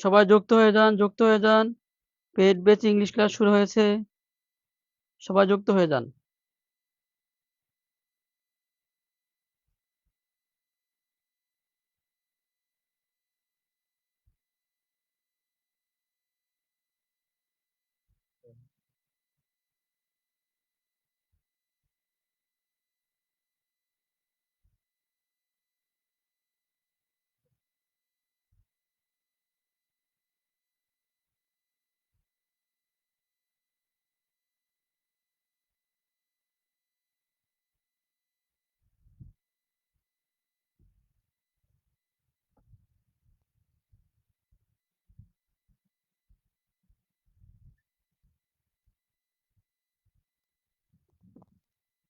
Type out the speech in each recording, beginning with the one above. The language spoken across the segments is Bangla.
সবাই যুক্ত হয়ে যান, যুক্ত হয়ে যান। পেইড ব্যাচ ইংলিশ ক্লাস শুরু হয়েছে। সবাই যুক্ত হয়ে যান।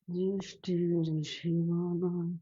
দৃষ্টির সীমানায়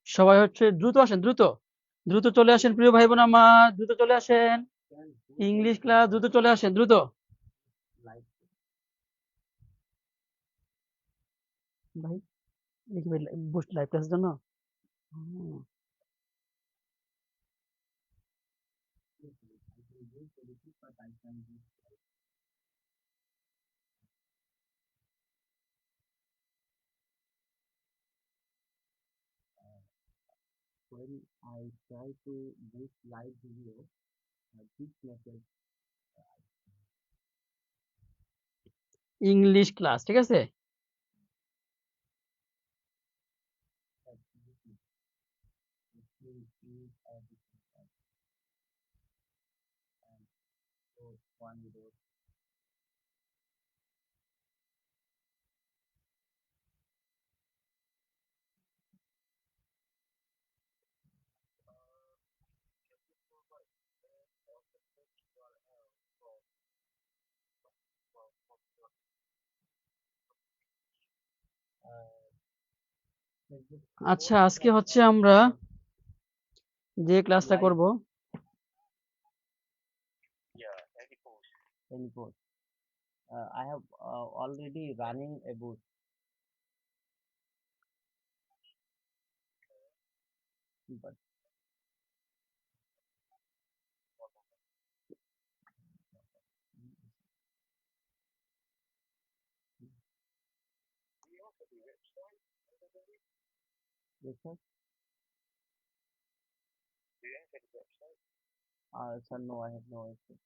সবাই হচ্ছে দ্রুত আসেন, দ্রুত দ্রুত চলে আসেন প্রিয় ভাই বোন আমার, দ্রুত চলে আসেন। ইংলিশ ক্লাস দ্রুত চলে আসেন, দ্রুত। ভাই দেখি ভাই বুস্ট লাইভ ক্লাসের জন্য। হুম। ইংলিশ ক্লাস, ঠিক আছে? আচ্ছা, আজকে হচ্ছে আমরা যে ক্লাসটা করব, I have already running a boot. But yes, sir. Sir, no, I have no issue.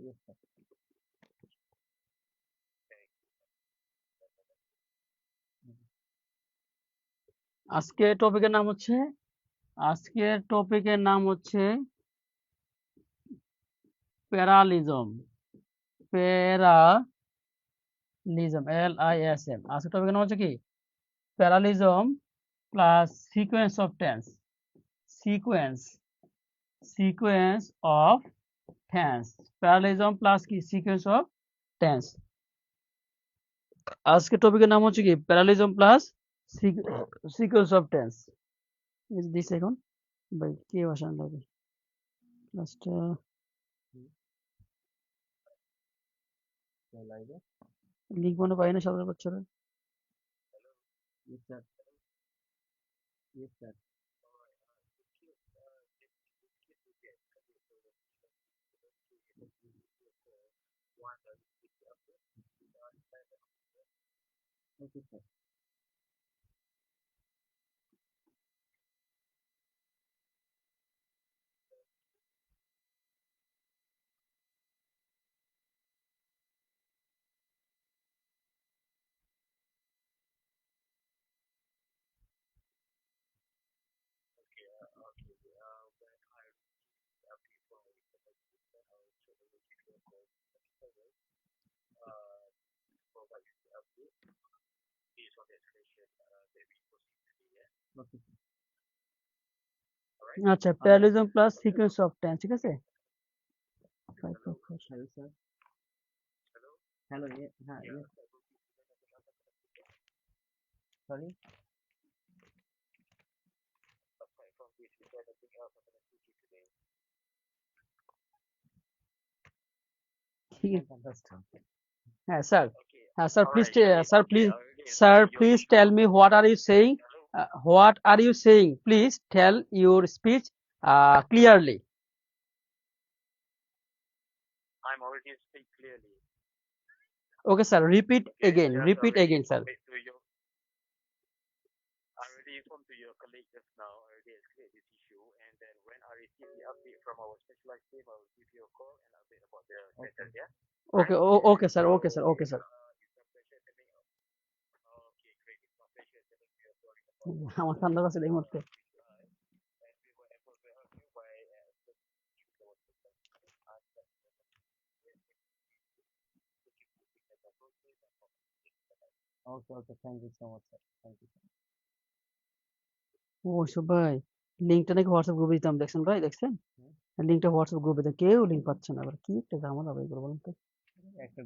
Yes, sir. আজকের টপিকের নাম হচ্ছে আজকের টপিকের নাম হচ্ছে প্যারালিজম। Parallelism, LISM। আজকের টপিকের নাম হচ্ছে কি? Parallelism plus sequence of tense. Sequence sequence of tense. Parallelism plus কি? Sequence of tense. আজকের টপিকের নাম হচ্ছে কি? Parallelism plus sequence of tense. This এখন ভাই কে বসান লাগবে ক্লাসটা? So, like that. লিঙ্ক মনে পাই না সবার বাচ্চারা। Yes, sir. Yes, sir. Okay, sir. Okay, sir. আচ্ছা, Alright. Parallelism plus sequence of tense, ঠিক আছে? Hello, sir. Hello, yeah, yes. Sorry. ঠিক Can't আছে। understand. হ্যাঁ স্যার, হ্যাঁ sir, please sir please tell me what are you saying, what are you saying, please tell your speech clearly. Okay sir, repeat again sir. Okay okay sir, okay sir. আমার ঠান্ডা লাগছে এই মুহূর্তে। Okay. Thank you so much, sir. Thank you. ও সব ভাই, লিঙ্কটা নাকি হোয়াটসঅ্যাপ গ্রুপে দিতাম, দেখছেন ভাই, দেখছেন? লিঙ্কটা হোয়াটসঅ্যাপ গ্রুপে দিতাম, কেউ লিঙ্ক পাচ্ছে না, আবার কি একটা ঝামেলা ভাই, এগুলো বলুন তো। একটা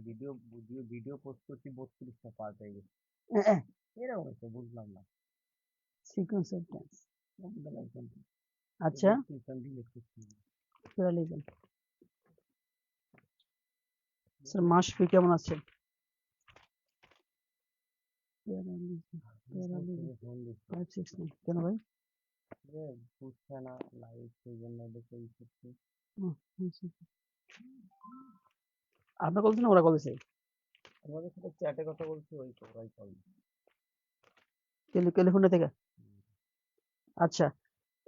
ভিডিও পোস্ট করছি 32টা পার হয়ে গেছে। এরকম একটা বুঝলাম না। Sequence of tense. আচ্ছা, প্যারালিজম। স্যার মাশফি কেমন আছেন? কেন ভাই? বুঝছে না লাইভ, সেই জন্য দেখে করছি। আপনার কল দিছে না ওরা কল দিছে? আমাদের সাথে চ্যাটে কথা বলছি, ওই তো ওরাই কল। ক্যালিফোর্নিয়া থেকে? আচ্ছা,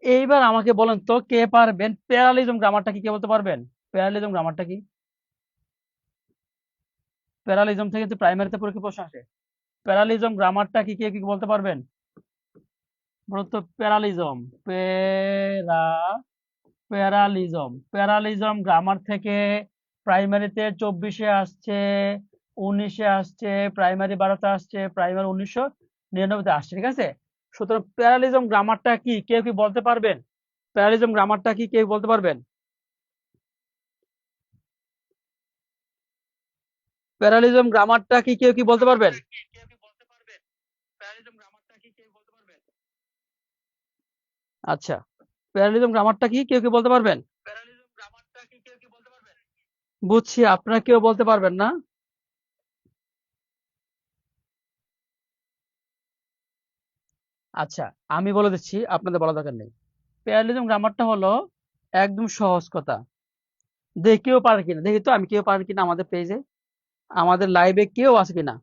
এইবার আমাকে বলেন তো, কে পারবেন প্যারালিজম গ্রামারটা কি, কে বলতে পারবেন? প্যারালিজম গ্রামারটা কি? প্যারালিজম থেকে তো প্রাইমারিতে পরীক্ষা প্রশ্ন আসে। প্যারালিজম গ্রামারটা কি, কে কি বলতে পারবেন? বলুন তো, প্যারালিজম, প্যারালিজম গ্রামার থেকে প্রাইমারিতে 24-এ আসছে, 19-এ আসছে, প্রাইমারি 12-তে আসছে, প্রাইমারি 1999-তে আসছে, ঠিক আছে? সুতরাং প্যারালিজম গ্রামারটা কি, কেউ কি বলতে পারবেন? প্যারালিজম গ্রামারটা কি, কেউ বলতে পারবেন? প্যারালিজম গ্রামারটা কি, কেউ কি বলতে পারবেন? আচ্ছা, প্যারালিজম গ্রামারটা কি, কেউ কি বলতে পারবেন? বুঝছি, আপনারা কেউ বলতে পারবেন না। আচ্ছা, আমি বলে দিচ্ছি, আপনাদের বলা দরকার নেই। প্যারালিজম গ্রামারটা হলো একদম সহজ কথা। দেখি কেউ পারে কিনা, দেখি তো আমি কেউ পারে কিনা আমাদের পেজে, আমাদের লাইভে কেউ আছে কিনা।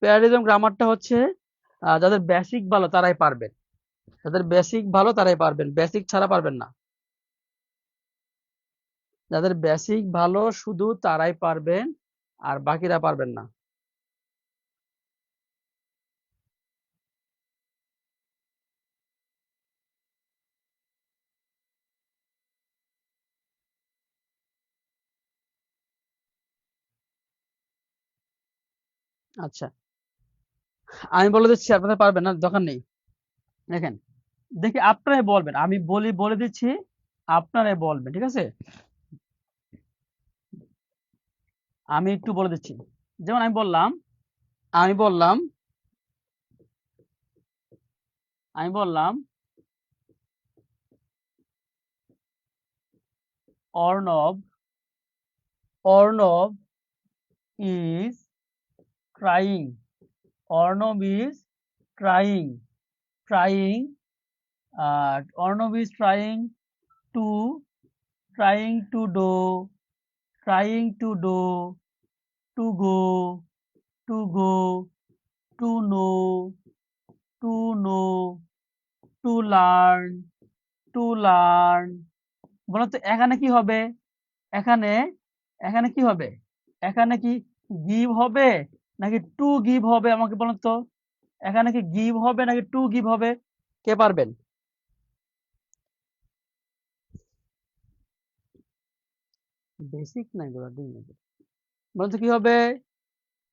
প্যারালিজম গ্রামারটা হচ্ছে যাদের বেসিক ভালো তারাই পারবেন, যাদের বেসিক ভালো তারাই পারবেন, বেসিক ছাড়া পারবেন না। যাদের বেসিক ভালো শুধু তারাই পারবেন, আর বাকিরা পারবেন না। আচ্ছা, আমি বলে দিচ্ছি, আপনারা পারবেন না, দরকার নেই। দেখেন, দেখি আপনারাই বলবেন, আমি বলে দিচ্ছি, আপনারাই বলবেন, ঠিক আছে? আমি একটু বলে দিচ্ছি, যেমন আমি বললাম আমি বললাম Arnab is trying, Arnab is trying, trying, Arnab is to trying to do, trying to do, to go, to go, two know, to know, to learn, to learn. বলো তো এখানে কি হবে? এখানে এখানে কি হবে? এখানে কি গিভ হবে নাকি টু গিভ হবে? আমাকে বলেন তো, এখানে কি গিভ হবে নাকি টু গিভ হবে? কে পারবেন? বেসিক না এগুলো, বলেন তো কি হবে?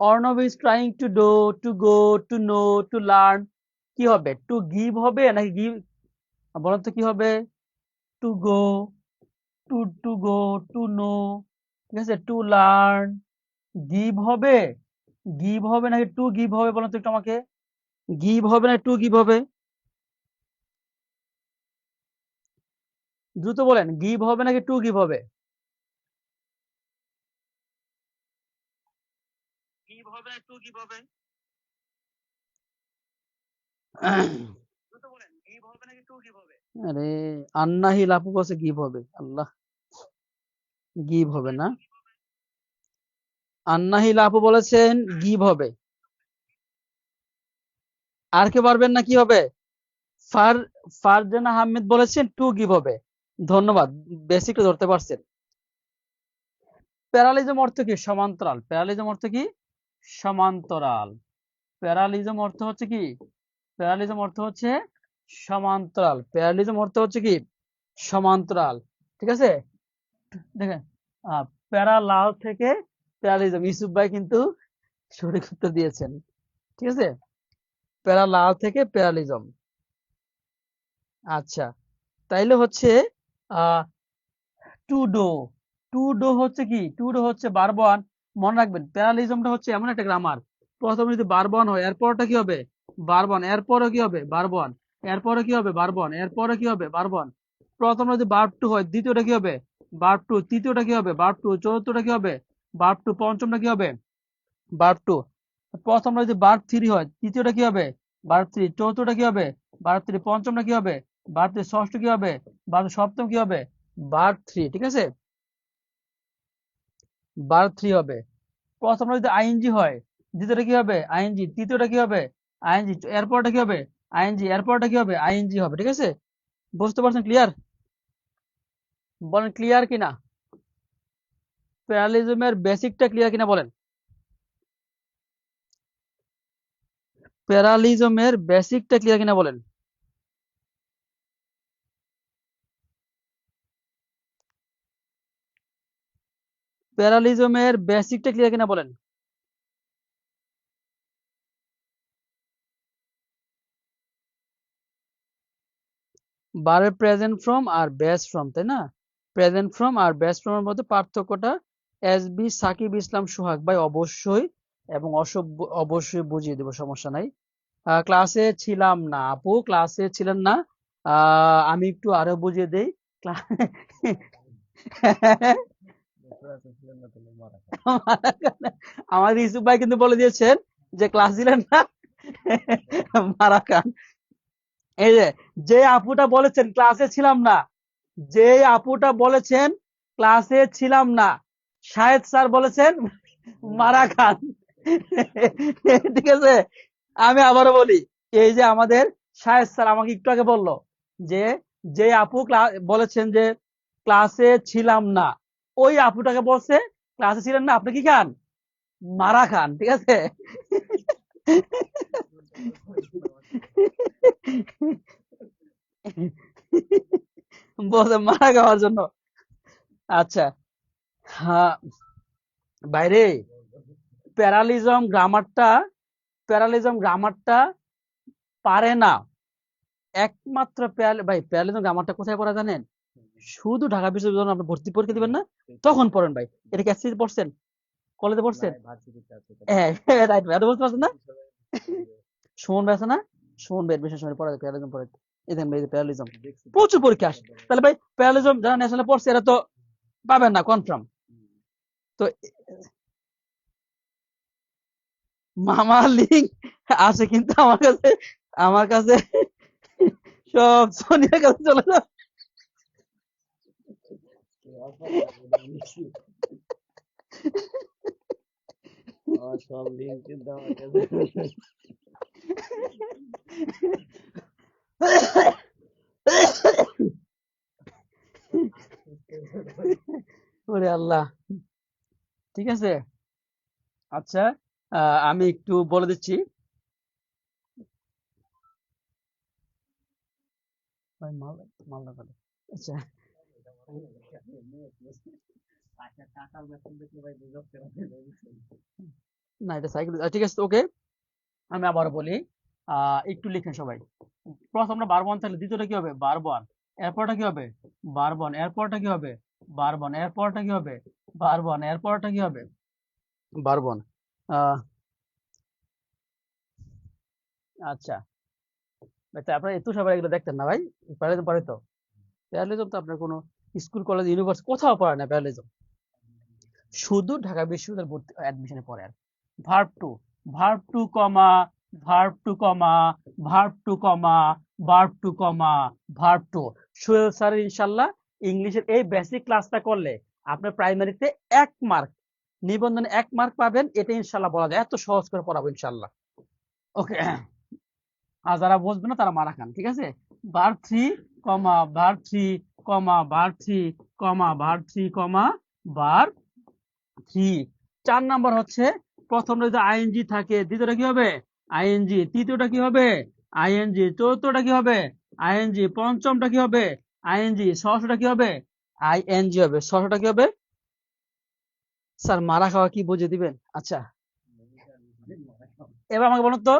Arnab is trying to do, to go, to know, to learn. কি হবে? টু গিভ হবে নাকি গিভ? বলেন তো কি হবে? Two go, two go, to no, ঠিক আছে, টু লার্ন। গিভ হবে, গিভ হবে নাকি টু গিভ হবে? বলেন তো একটু আমাকে, গিভ হবে না টু গিভ হবে? দ্রুত বলেন, গিভ হবে নাকি টু গিভ হবে? গিভ হবে না টু গিভ হবে? দ্রুত বলেন, গিভ হবে নাকি টু গিভ হবে? আরে আন্নাহিল আপু বলছে গিভ হবে। আল্লাহ, গিভ হবে না। আন্নাহিল আপু বলেছেন গিভ হবে। আর কেউ পারবেন না? কি হবে? ফার ফারজানা আহমেদ বলেছেন টু গিভ হবে। ধন্যবাদ, বেসিকটা ধরতে পারছেন। প্যারালিজম অর্থ কি? সমান্তরাল। প্যারালিজম অর্থ কি? সমান্তরাল। প্যারালিজম অর্থ হচ্ছে কি? প্যারালিজম অর্থ হচ্ছে সমান্তরাল। প্যারালিজম অর্থ হচ্ছে কি? সমান্তরাল। ঠিক আছে, দেখেন, প্যারালাল থেকে প্যারালিজম, ইউসুফ ভাই কিন্তু সঠিক উত্তর দিয়েছেন। ঠিক আছে, প্যারালাল থেকে প্যারালিজম। আচ্ছা, তাইলে হচ্ছে আহ টু ডো, টু ডো হচ্ছে কি? টু ডো হচ্ছে ভার্ব ওয়ান। মনে রাখবেন প্যারালিজমটা হচ্ছে এমন একটা গ্রামার, প্রথমে যদি ভার্ব ওয়ান হয় এরপরটা কি হবে? ভার্ব ওয়ান, এরপরে কি হবে? ভার্ব ওয়ান, এরপরে কি হবে? ভার্ব ওয়ান, এরপরে কি হবে? Verb one. প্রথমে যদি ভার্ব টু হয় দ্বিতীয়টা কি হবে? ভার্ব টু, তৃতীয়টা কি হবে? ভার্ব টু, চতুর্থটা কি হবে? ভার্ব টু, পঞ্চমটা কি হবে? Verb two. প্রথমটা যদি ভার্ব থ্রি হয় তৃতীয়টা কি হবে? ভার্ব থ্রি, চতুর্থটা কি হবে? ভার্ব থ্রি, পঞ্চমটা কি হবে? ভার্ব থ্রি, ষষ্ঠ কি হবে? ভার্ব সপ্তম কি হবে? Verb three. ঠিক আছে, ভার্ব থ্রি হবে। প্রথমটা যদি আইএনজি হয় দ্বিতীয়টা কি হবে? আইএনজি, তৃতীয়টা কি হবে? আইএনজি, এরপরটা কি হবে? আইএনজি, এরপরটা কি হবে? আইএনজি হবে। ঠিক আছে, বুঝতে পারছেন? ক্লিয়ার? বলেন ক্লিয়ার কিনা? প্যারালিজমের বেসিকটা ক্লিয়ার কিনা বলেন? প্যারালিজমের বেসিকটা ক্লিয়ার কিনা বলেন? প্যারালিজমের বেসিকটা ক্লিয়ার কিনা বলেন? বারের প্রেজেন্ট ফর্ম আর বেস ফর্ম, তাই না? প্রেজেন্ট ফর্ম আর বেস ফর্মের মধ্যে পার্থক্যটা এস বি সাকিব ইসলাম সোহাগ ভাই অবশ্যই এবং অবশ্যই বুঝিয়ে দেবো, সমস্যা নাই। ক্লাসে ছিলাম না আপু, ক্লাসে ছিলেন না। আমি একটু আরো বুঝিয়ে দেই। আমাদের ইউসুফ ভাই কিন্তু বলে দিয়েছেন যে ক্লাস ছিলেন না, মারা খান। এই যে, যে আপুটা বলেছেন ক্লাসে ছিলাম না, যে আপুটা বলেছেন ক্লাসে ছিলাম না, শাহেদ স্যার বলেছেন মারা খান। ঠিক আছে, আমি আবারও বলি, এই যে আমাদের শাহেদ স্যার আমাকে একটু আগে বললো যে, যে আপু বলেছেন যে ক্লাসে ছিলাম না, ওই আপুটাকে বলছে ক্লাসে ছিলেন না, আপনি কি খান? মারা খান। ঠিক আছে, বলছে মারা খাওয়ার জন্য। আচ্ছা, হ্যাঁ, বাইরে প্যারালিজম গ্রামারটা, প্যারালিজম গ্রামারটা পারে না একমাত্র ভাই। প্যারালিজম গ্রামারটা কোথায় পড়া জানেন? শুধু ঢাকা বিশ্ববিদ্যালয়ে আপনি ভর্তি পরীক্ষা দিবেন না, তখন পড়েন ভাই। এটা কি এসএসসি পড়ছেন? কলেজে পড়ছেন? হ্যাঁ, রাইট ভাই, এটা বুঝতে পারছেন না? সুমন ভাই আছে না? সুমন ভাই বিশেষ সময় পড়া প্যারালিজম পড়ে। এই দেখেন ভাই, প্যারালিজম প্রচুর পরীক্ষা আসে। তাহলে ভাই প্যারালিজম যারা ন্যাশনালে পড়ছে এরা তো পাবেন না কনফার্ম। তো মামা লিঙ্ক আছে কিন্তু আমার কাছে সব সোনিয়ার কাছে চলে যাবে। আমার সব লিঙ্ক কিন্তু আমার কাছে। ওরে আল্লাহ, ঠিক আছে। আচ্ছা, আমি একটু বলে দিচ্ছি। ভাই মালদা কলেজ। আচ্ছা, আচ্ছা, টাকার বেতন দেখলে ভাই বুঝতে পারছেন। না এটা সাইকেল, ঠিক আছে, ওকে। আমি আবার বলি, একটু লিখেন সবাই। প্রথম আমরা বার ওয়ান থাকলে দ্বিতীয়টা কি হবে? বার ওয়ান। এরপরটা কি হবে? বার ওয়ান। এরপরটা কি হবে? বার ওয়ান। এরপরটা কি হবে? বার ওয়ান। এরপরটা কি হবে? বার ওয়ান। আচ্ছা, তো আপনারা এত সবাই এগুলো দেখতেন না ভাই? প্যারালিজম পড়ে তো? প্যারালিজম তো আপনার কোনো স্কুল কলেজ ইউনিভার্সিটি কোথাও পড়ে না প্যারালিজম, শুধু ঢাকা বিশ্ববিদ্যালয় ভর্তি অ্যাডমিশনে পড়ে। আর verb two, verb two comma, verb two comma, verb two comma, verb two comma, verb two. Sohel sir ইনশাল্লাহ ইংলিশের এই বেসিক ক্লাসটা করলে আপনার প্রাইমারিতে 1 মার্ক, নিবন্ধনে 1 মার্ক পাবেন, এটা ইনশাল্লাহ বলা যায়। এত সহজ করে পড়াবো ইনশাল্লাহ। ওকে, আর যারা বুঝবে না তারা মারা খান, ঠিক আছে। ভার্ব থ্রি কমা, ভার্ব থ্রি কমা, ভার্ব থ্রি কমা, ভার্ব থ্রি কমা, ভার্ব থ্রি। 4 নাম্বার হচ্ছে, প্রথমটা যদি আইএনজি থাকে, দ্বিতীয়টা কি হবে? আইএনজি। তৃতীয়টা কি হবে? আইএনজি। চতুর্থটা কি হবে? আইএনজি। পঞ্চমটা কি হবে? আইএনজি। ষষ্ঠটা কি হবে? আইএনজি হবে। ষষ্ঠটা কি হবে? স্যার মারা খাওয়া কি বুঝে দিবেন? আচ্ছা, এবার আমাকে বলুন তো,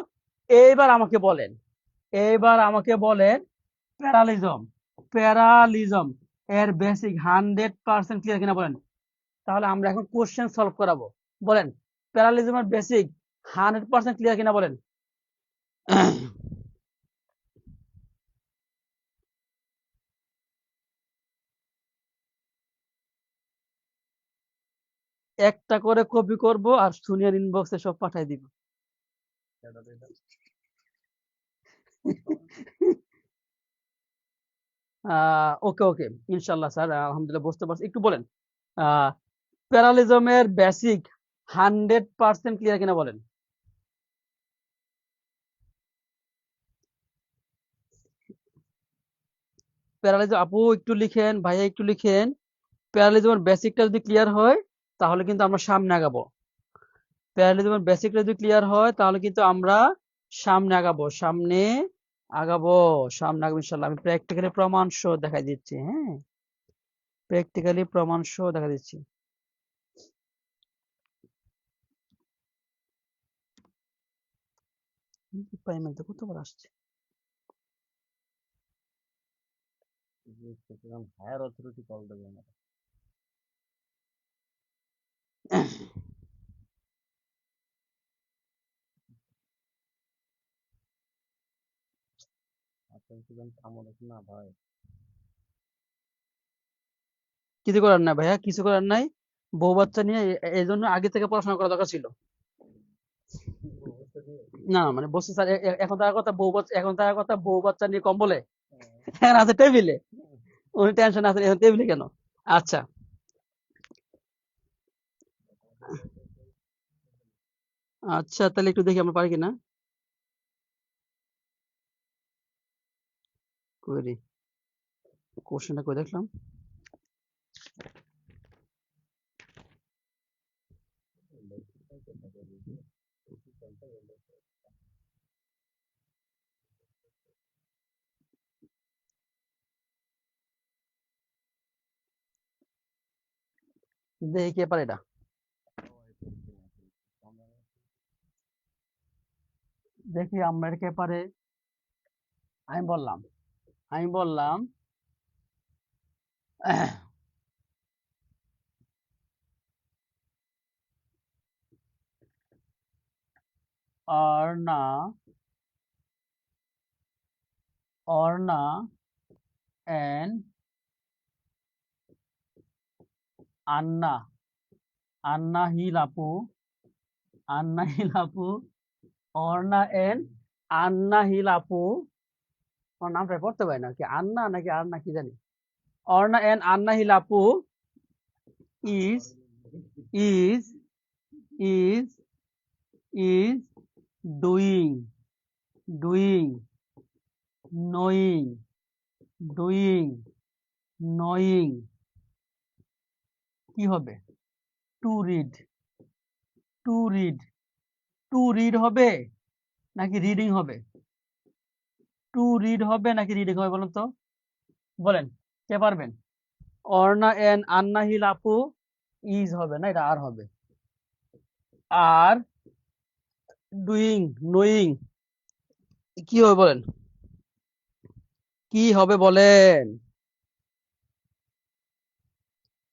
এইবার আমাকে বলেন, এইবার আমাকে বলেন, প্যারালিজম, প্যারালিজম এর বেসিক 100% ক্লিয়ার কিনা বলেন। তাহলে আমরা এখন কোশ্চেন সলভ করাবো। বলেন, প্যারালিজমের বেসিক 100% ক্লিয়ার কিনা বলেন। একটা করে কপি করব আর সুনিয়ার ইনবক্সে সব পাঠাই দিব। ওকে ওকে, ইনশাল্লাহ স্যার, আলহামদুলিল্লাহ বুঝতে পারছি। একটু বলেন, প্যারালিজমের বেসিক 100% ক্লিয়ার কিনা বলেন। প্যারালিজম আপু একটু লিখেন, ভাইয়া একটু লিখেন। প্যারালিজমের বেসিকটা যদি ক্লিয়ার হয় তাহলে কিন্তু আমরা সামনে আগাবো। প্যারালিজমের বেসিকটা যদি ক্লিয়ার হয় তাহলে কিন্তু আমরা সামনে আগাবো, সামনে আগাবো, সামনে আগাবো ইনশাল্লাহ। আমি প্র্যাকটিক্যালি প্রমাণ সহ দেখা দিচ্ছি, হ্যাঁ, প্র্যাকটিক্যালি প্রমাণ সহ দেখা দিচ্ছি। পেমেন্ট কতবার আসছে? হায়ার অথরিটি কল দেবে আমার। আপনার কি থামো নাকি না ভাই? কিছু করার নাই ভাইয়া, কিছু করার নাই। বউ বাচ্চা নিয়ে এই জন্য আগে থেকে পড়াশোনা করা দরকার ছিল। না মানে বলছি স্যার, এখন তার কথা বউ বাচ্চা, এখন তার কথা বউ বাচ্চা নিয়ে কম বলে। এখন আছে টেবিলে, উনি টেনশন আছে এখন টেবিলে কেন? আচ্ছা, আচ্ছা তাহলে একটু দেখি আমরা পারি কিনা। করি, কোশ্চেনটা করে দেখলাম। দেখি কে পারে এটা। দেখি আমরা কে পারে। আমি বললাম, আমি বললাম Arna, Arna and Anna, Anna hill আপু, আন্না হিল আপু, অর্ণা এন্ড আন্না হিল আপু। ওর নামটা পড়তে পারি না, কি আন্না নাকি আন্না কি জানি। অর্ণা এন্ড আন্না হিল আপু is is is is doing, doing, knowing, doing, knowing. কি হবে? Two read, two read, to read হবে নাকি রিডিং হবে? টু রিড হবে নাকি রিডিং হবে বলুন তো, বলেন, কে পারবেন? অর্ণা এন আন্নাহিল আপু ইজ হবে না, এটা আর হবে। আর ডুইং, নোয়িং কি হবে বলেন? কি হবে বলেন?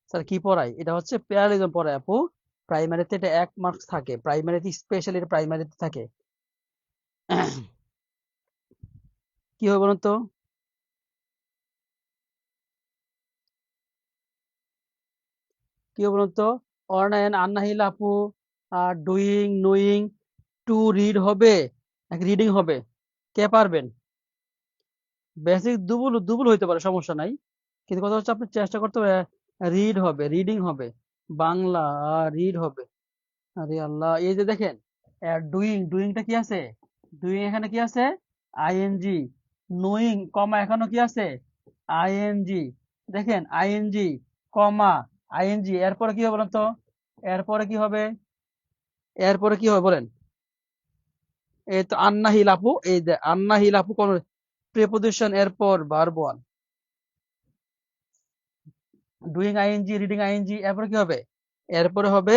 স্যার কি পড়াই? এটা হচ্ছে প্যারালিজম পড়ায় আপু। প্রাইমারিতে এটা 1 মার্কস থাকে, প্রাইমারিতে স্পেশালি এটা প্রাইমারিতে থাকে। কি হবে বলুন তো? কি হবে বলুন তো? অর্ণা এন আন্নাহিল আপু ডুইং, নোয়িং, টু রিড হবে নাকি রিডিং হবে? কে পারবেন? বেসিক দুবুল দুবুল হইতে পারে, সমস্যা নাই, কিন্তু কথা হচ্ছে আপনি চেষ্টা করতে হবে। রিড হবে, রিডিং হবে, বাংলা রিড হবে। আরে আল্লাহ, এই যে দেখেন ডুইং, ডুইংটা কি আছে? ডুইং এখানে কি আছে? আইএনজি। নোয়িং কমা এখানে কি আছে? আইএনজি। দেখেন আইএনজি কমা আইএনজি, এরপরে কি হবে বলেন তো? এরপরে কি হবে? এরপরে কি হবে বলেন? এই তো আন্নাহিল আপু, এই যে আন্নাহিল আপু কোন প্রিপোজিশন, এরপর verb one, doing ING, reading ING, এরপরে কি হবে? এরপরে হবে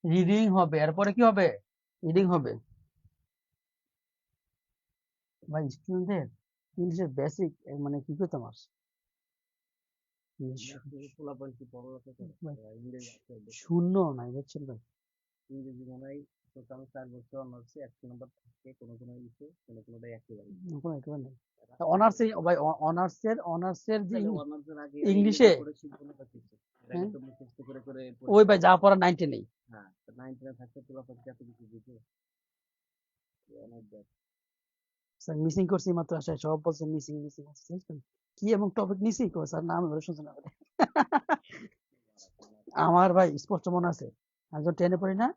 রিডিং হবে, এরপরে কি হবে? রিডিং হবে। ভাই স্টুডেন্টদের ইংলিশের বেসিক মানে কি করতাম আর পোলাপান কি পড়ালেখা করে? ভাই, ইংরেজি আছে শূন্য নাই বুঝছেন ভাই। ইংরেজি মনে হয় টোটাল 4 বছর অনার্সে 100 নম্বর থাকে, কোনো কোনো ইসে কোনো কোনোটাই একেবারে কোনো একেবারে নাই। অনার্সে ভাই, অনার্সের যে তাহলে অনার্সের আগে এরা ইংলিশে, ইংরেজি পড়ে শিখবো না কিছু, এর আগে হ্যাঁ, তো মুখস্থ করে করে ওই পরীক্ষা ভাই দিবে। যা পড়া 90 নেই। হ্যাঁ, তো 9 থাকতে পোলাপান কি এত কিছু বুঝে? অনেক ব্যাড। স্যার মিসিং করছি মাত্র, আসে সব বলছে মিসিং মিসিং কি এবং টপিক নিছি কো স্যার, নাম ধরে শুনছেন না করে। আমার ভাই স্পষ্ট মনে আছে, আমি যখন 10 পড়ি না,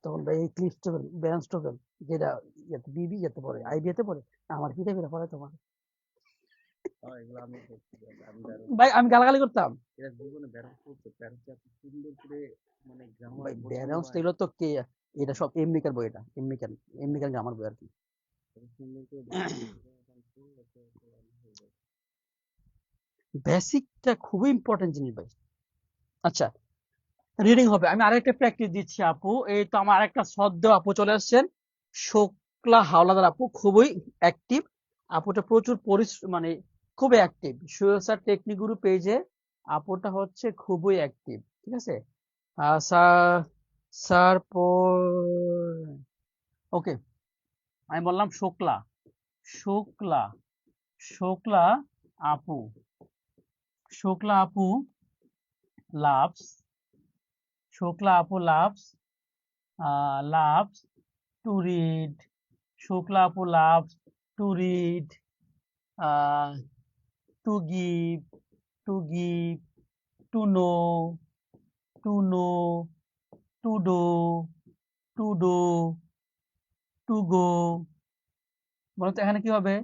তখন ভাই এই ক্লিফ টেবিল, ব্যালেন্স টেবিল, যেটা ইয়াতে বিবি যেতে পড়ে, আইবিএতে পড়ে, আমার পিঠে করে পড়ে তোমার। এগুলো আমি করছি, আমি বেরো ভাই আমি গালাগালি করতাম। এরা জীবনে বেরো করতে প্যারেন্টস এত সুন্দর করে মানে গ্রামার ভাই বোঝানো ব্যালেন্স হয়, এগুলো তো কে, এটা সব এমনিকার বই, এটা এমনিকার, এমনিকার গ্রামার বই আর কি। এত সুন্দর করে বোঝানো হয়। বেসিকটা খুবই ইম্পর্টেন্ট জিনিস ভাই। আচ্ছা, রিডিং হবে। আমি আরেকটা প্র্যাকটিস দিচ্ছি আপু, এই তো আমার আরেকটা সদ্য আপু চলে আসছেন, শুক্লা হাওলাদার আপু, খুবই অ্যাক্টিভ আপুটা, প্রচুর পরিশ্রম, মানে খুবই অ্যাক্টিভ। সুয়েল স্যার টেকনিক গুরু পেজে আপুটা হচ্ছে খুবই অ্যাক্টিভ, ঠিক আছে। স্যার, স্যার ওকে, আমি বললাম শুক্লা, শুক্লা, শুক্লা আপু, শুক্লা আপু লাভস, শুক্লা আপু loves, loves to read, Shukla আপু loves to read, to give, to give, to know, to know, to do, to do, to go. বলতো এখানে কি হবে?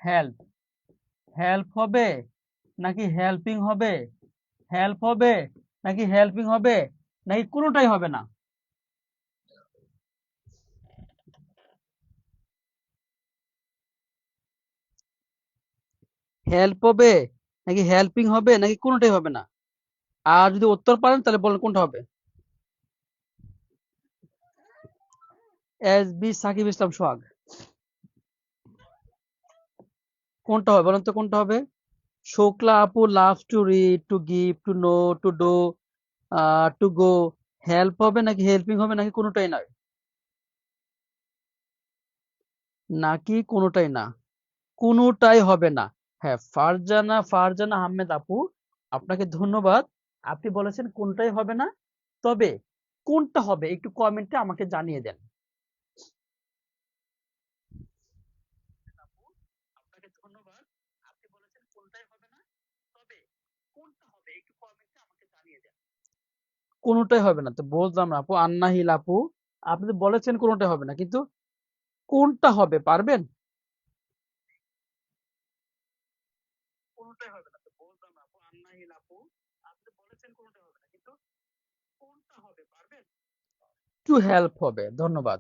হেল্প, হেল্প হবে নাকি হেল্পিং হবে? হেল্প হবে নাকি হেল্পিং হবে নাকি কোনোটাই হবে না? হেল্প হবে নাকি হেল্পিং হবে নাকি কোনোটাই হবে না? আর যদি উত্তর পারেন তাহলে বলেন কোনটা হবে। এস বি সাকিব ইসলাম সোহাগ, কোনটা হবে বলেন তো, কোনটা হবে? শুক্লা আপু loves to read, to give, to know, to do, to go, help হবে নাকি হেল্পিং হবে নাকি কোনোটাই নয়? নাকি কোনোটাই না? কোনোটাই হবে না। হ্যাঁ, ফারজানা, ফারজানা আহমেদ আপু, আপনাকে ধন্যবাদ। আপনি বলেছেন কোনটাই হবে না, তবে কোনটা হবে একটু কমেন্টে আমাকে জানিয়ে দেন। আপনাকে ধন্যবাদ। আপনি বলেছেন কোনটাই হবে না, তবে কোনটা হবে একটু কমেন্টে আমাকে জানিয়ে দেন। কোনটাই হবে না তো বুঝলাম না আপু। আন্নাহিল আপু, আপনি তো বলেছেন কোনোটা হবে না, কিন্তু কোনটা হবে পারবেন? কোনটাই হবে না তো বলতাম না আপু, আন্নাহিল আপু, আপনি বলেছেন কোনটা হবে না, কিন্তু কোনটা হবে পারবেন? টু হেল্প হবে, ধন্যবাদ।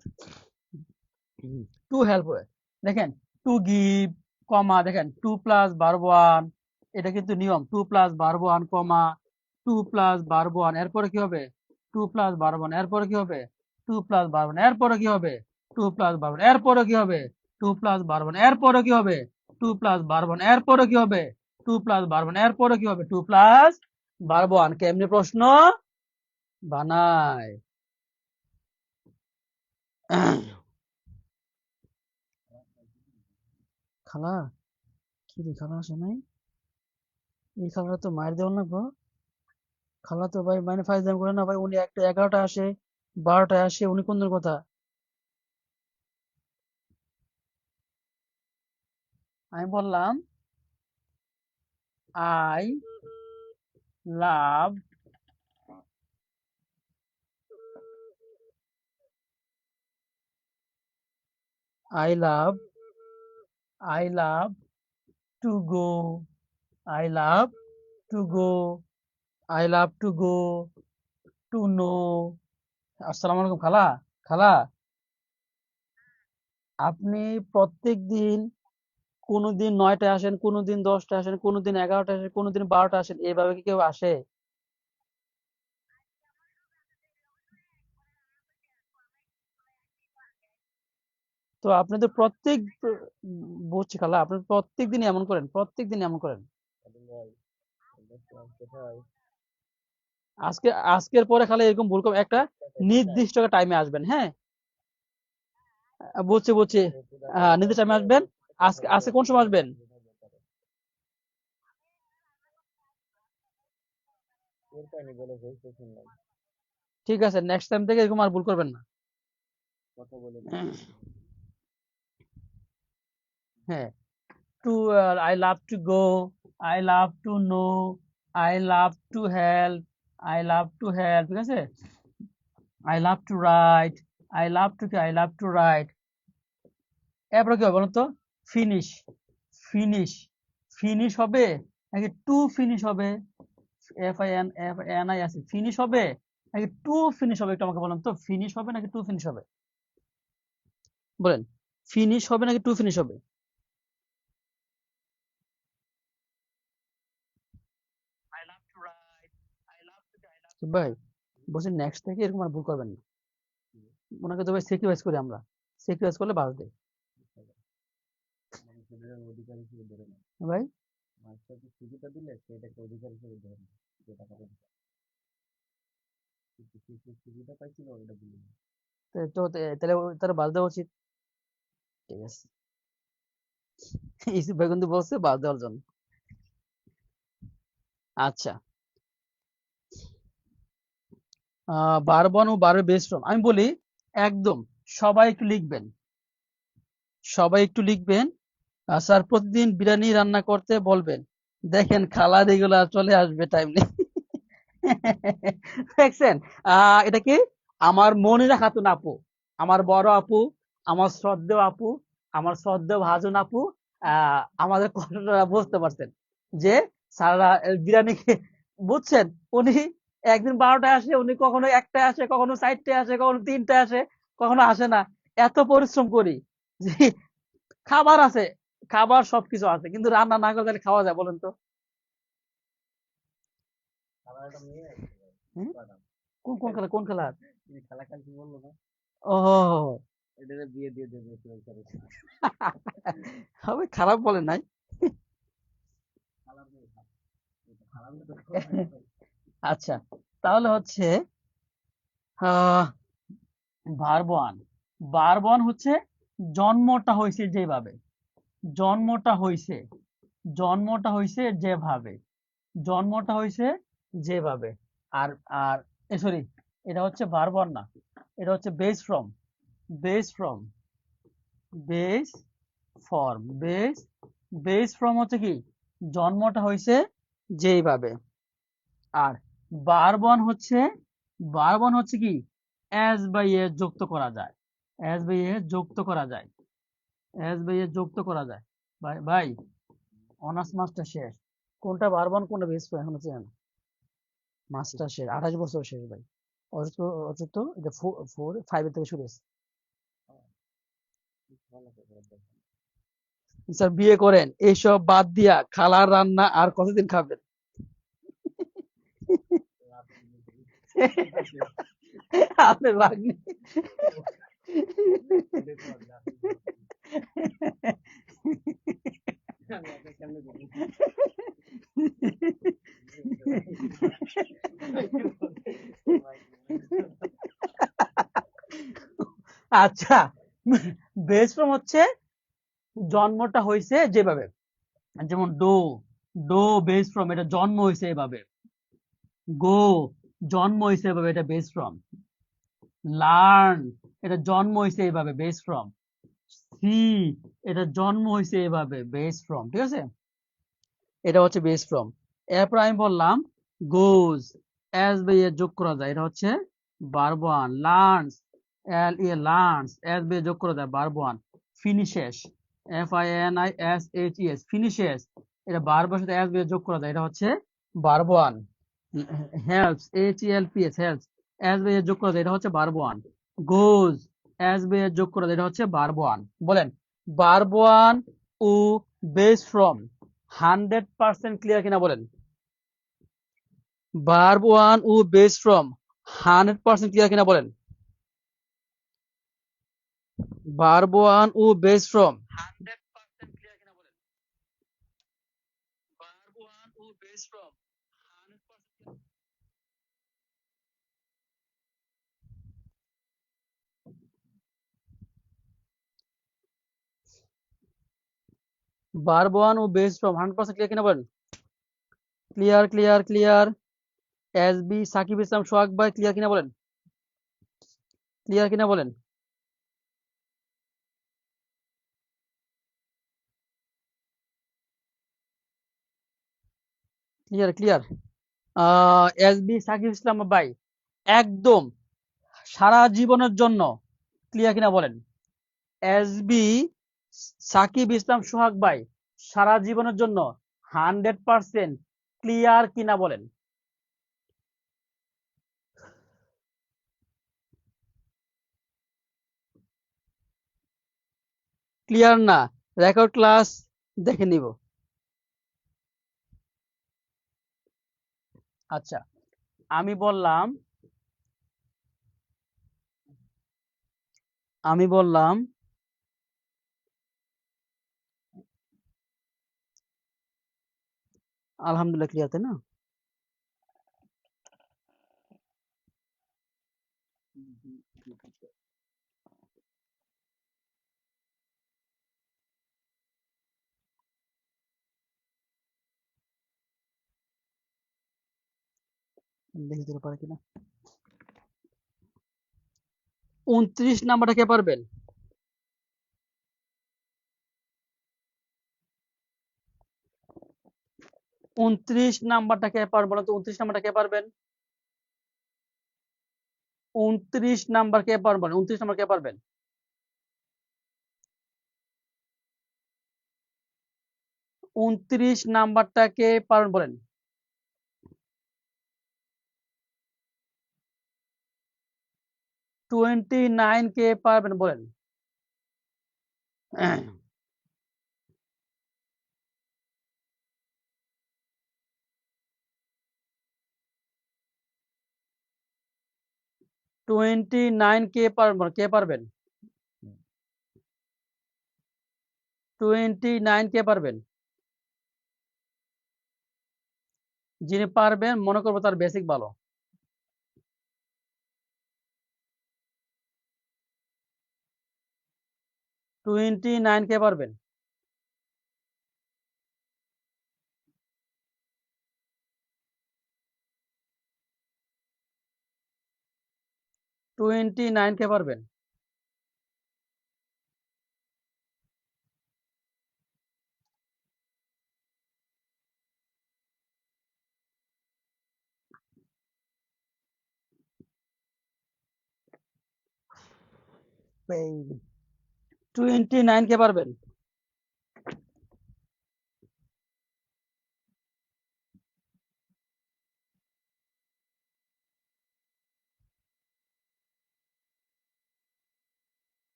টু হেল্প হবে, দেখেন টু গিভ, কমা, দেখেন টু প্লাস ভার্ব ওয়ান, এটা কিন্তু নিয়ম, to plus verb one comma to plus verb one, এরপরে কি হবে? টু প্লাস ভার্ব ওয়ান, এরপরে কি হবে? টু প্লাস ভার্ব ওয়ান, এরপরে কি হবে? টু প্লাস ভার্ব ওয়ান, এরপরে কি হবে? টু প্লাস ভার্ব ওয়ান, এরপরে কি হবে? টু প্লাস ভার্ব ওয়ান, এরপরে কি হবে? টু প্লাস ভার্ব ওয়ান, এরপরে কি হবে? To plus verb one. কেমনি প্রশ্ন বানায়? খালা, কি রে খালা আসে নাই? এই খালাটা তো মায়ের দেওয়া লাগবো। খালা তো ভাই মানে ফাইজলামি করে না ভাই, উনি একটা 11টায় আসে, 12টায় আসে, উনি কোন দিনের কথা? আমি বললাম I love, I love, I love to go, I love to go, I love to go to no. আসসালামু আলাইকুম খালা। খালা, আপনি প্রত্যেক দিন কোনোদিন 9টায় আসেন, কোনোদিন 10টায় আসেন, কোনোদিন 11টায় আসেন, কোনোদিন 12টায় আসেন, এভাবে কি কেউ আসে? তো আপনি তো বুঝছি খালা, আপনি প্রত্যেক দিন এমন করেন, প্রত্যেক দিন এমন করেন। আজকে, আজকের পরে খালা এরকম ভুল করবেন, একটা নির্দিষ্ট টাইমে আসবেন, হ্যাঁ? বুঝছি বুঝছি, নির্দিষ্ট টাইমে আসবেন। আজকে, আজকে কোন সময় আসবেন? ঠিক আছে, নেক্সট টাইম থেকে এরকম আর ভুল করবেন না। হ্যাঁ, to, I love to go, I love to know, I love to help, I love to help, ঠিক আছে? I love to write, I love to কি, আই লাভ টু রাইট। এরপরে কি হবে বলুন তো? ফিনিশ, ফিনিশ, ফিনিশ হবে নাকি টু ফিনিশ হবে? এফ আই এন আছে, ফিনিশ হবে নাকি টু ফিনিশ হবে? একটু আমাকে বলেন তো, ফিনিশ হবে নাকি টু ফিনিশ হবে? বলেন, ফিনিশ হবে নাকি টু ফিনিশ হবে? ভাই বলছি নেক্সট থেকে এরকম আর ভুল করবেন না। ওনাকে তো ভাই স্যাক্রিফাইস করি আমরা, স্যাক্রিফাইস করলে বাদ দেয় ভাই। তাহলে তারা বাদ দেওয়া উচিত। ঠিক আছে, ইউসুফ ভাই কিন্তু বলছে বাদ দেওয়ার জন্য। আচ্ছা, বারবন ও বারের বেস্ট ফর্ম আমি বলি, একদম সবাই একটু লিখবেন, সবাই একটু লিখবেন। স্যার প্রতিদিন বিরিয়ানি রান্না করতে বলবেন, দেখেন খালা রেগুলার চলে আসবে টাইম নেই। দেখছেন? এটা কি? আমার মনিরা খাতুন আপু, আমার বড় আপু, আমার শ্রদ্ধেয় আপু, আমার শ্রদ্ধেয় ভাজন আপু, আমাদের কষ্টটা বুঝতে পারছেন যে সারা বিরিয়ানি বুঝছেন? উনি একদিন 12টায় আসে, উনি কখনো 1টায় আসে, কখনো 4টায় আসে, কখনো 3টায় আসে, কখনো আসে না। এত পরিশ্রম করি যে খাবার আছে, খাবার সবকিছু আছে, কিন্তু রান্না না করে তাহলে খাওয়া যায় বলেন তো? হুম? কোন কোন খেলা, কোন খেলা? ও, হবে খারাপ বলে নাই। আচ্ছা, তাহলে হচ্ছে আহ ভার্ব ওয়ান, ভার্ব ওয়ান হচ্ছে জন্মটা হয়েছে যেভাবে, জন্মটা হয়েছে, জন্মটা হয়েছে যেভাবে, জন্মটা হয়েছে যেভাবে। আর আর সরি, এটা হচ্ছে ভার্ব ওয়ান না, এটা হচ্ছে base from, base form, base form, base form হচ্ছে কি? জন্মটা হয়েছে যেইভাবে। আর ভার্ব ওয়ান হচ্ছে, ভার্ব ওয়ান হচ্ছে কি? এস বাই এস যুক্ত করা যায়, এস বাই এস যুক্ত করা যায়, এস বাই এস যুক্ত করা যায়। ভাই ভাই অনার্স মাস্টার শেষ, কোনটা বারবার কোনটা বেস্ট এখনো চেনে না। মাস্টার শেষ 28 বছর শেষ ভাই। অথচ অথচ এটা 4 5 থেকে শুরু হয়েছে। স্যার বিয়ে করেন, এইসব বাদ দিয়া খালার রান্না আর কতদিন খাবেন? আপনার ভাগ্নি। আচ্ছা, বেস ফর্ম হচ্ছে জন্মটা হয়েছে যেভাবে, যেমন ডো, ডো বেস ফর্ম, এটা জন্ম হয়েছে এভাবে। গো জন্ম হয়েছে এভাবে, এটা বেস ফর্ম। লার্ন এটা জন্ম হয়েছে এইভাবে, বেস ফর্ম। সি এটা জন্ম হয়েছে এভাবে, বেস ফর্ম। ঠিক আছে, এটা হচ্ছে বেস ফর্ম। এরপর আমি বললাম গোজ, এস বাই এ যোগ করা যায়, এটা হচ্ছে verb one. Learns, L E learns, S বাই যোগ করা যায়, verb one. Finishes, FINISHES, finishes, এটা ভার্বের সাথে এস বাই যোগ করা যায়, এটা হচ্ছে verb one. Helps, HELPS, helps, S বাই যোগ করা যায়, এটা হচ্ছে ভার্ব ওয়ান। গোজ, এস বাই যোগ করা যায়, এটা হচ্ছে ভার্ব ওয়ান। বলেন ভার্ব ওয়ান ও বেস ফর্ম 100% ক্লিয়ার কিনা বলেন? ভার্ব ওয়ান ও বেস ফ্রম 100% ক্লিয়ার কিনা বলেন? ভার্ব ওয়ান ও বেস ফ্রম 100% ক্লিয়ার কিনা বলেন? ভার্ব ওয়ান ও বেস ফ্রম 100%। ভার্ব ওয়ান ও বেস ফ্রম 100% ক্লিয়ার কিনা বলেন? Clear clear clear. SB Sakib Islam Sohag ভাই ক্লিয়ার কিনা বলেন? ক্লিয়ার কিনা বলেন? Clear clear. SB Sakib Islam ভাই একদম সারা জীবনের জন্য ক্লিয়ার কিনা বলেন? এসবি সাকিব ইসলাম সোহাগ ভাই সারা জীবনের জন্য 100% ক্লিয়ার কিনা বলেন? ক্লিয়ার না? রেকর্ড ক্লাস দেখে নিব। আচ্ছা, আমি বললাম আমি বললাম আলহামদুলিল্লাহ ক্লিয়ার, তাই না? দেখি দিতে পারে কিনা। 29 নাম্বারটা কে পারবেন? 29 নাম্বারটা কে পারবেন বলো তো? 29 নাম্বারটা কে পারবেন? 29 নাম্বার কে পারবেন? 29 নাম্বার কে পারবেন? 29 নাম্বারটা কে পারবেন বলেন? 29 কে পারবেন বলেন? 29 কে পারবেন? কে পারবেন? 29 কে পারবেন? যিনি পারবেন মনে করবো তার বেসিক ভালো। 29 কে পারবেন? 29 কে পারবেন? 29 কে পারবেন?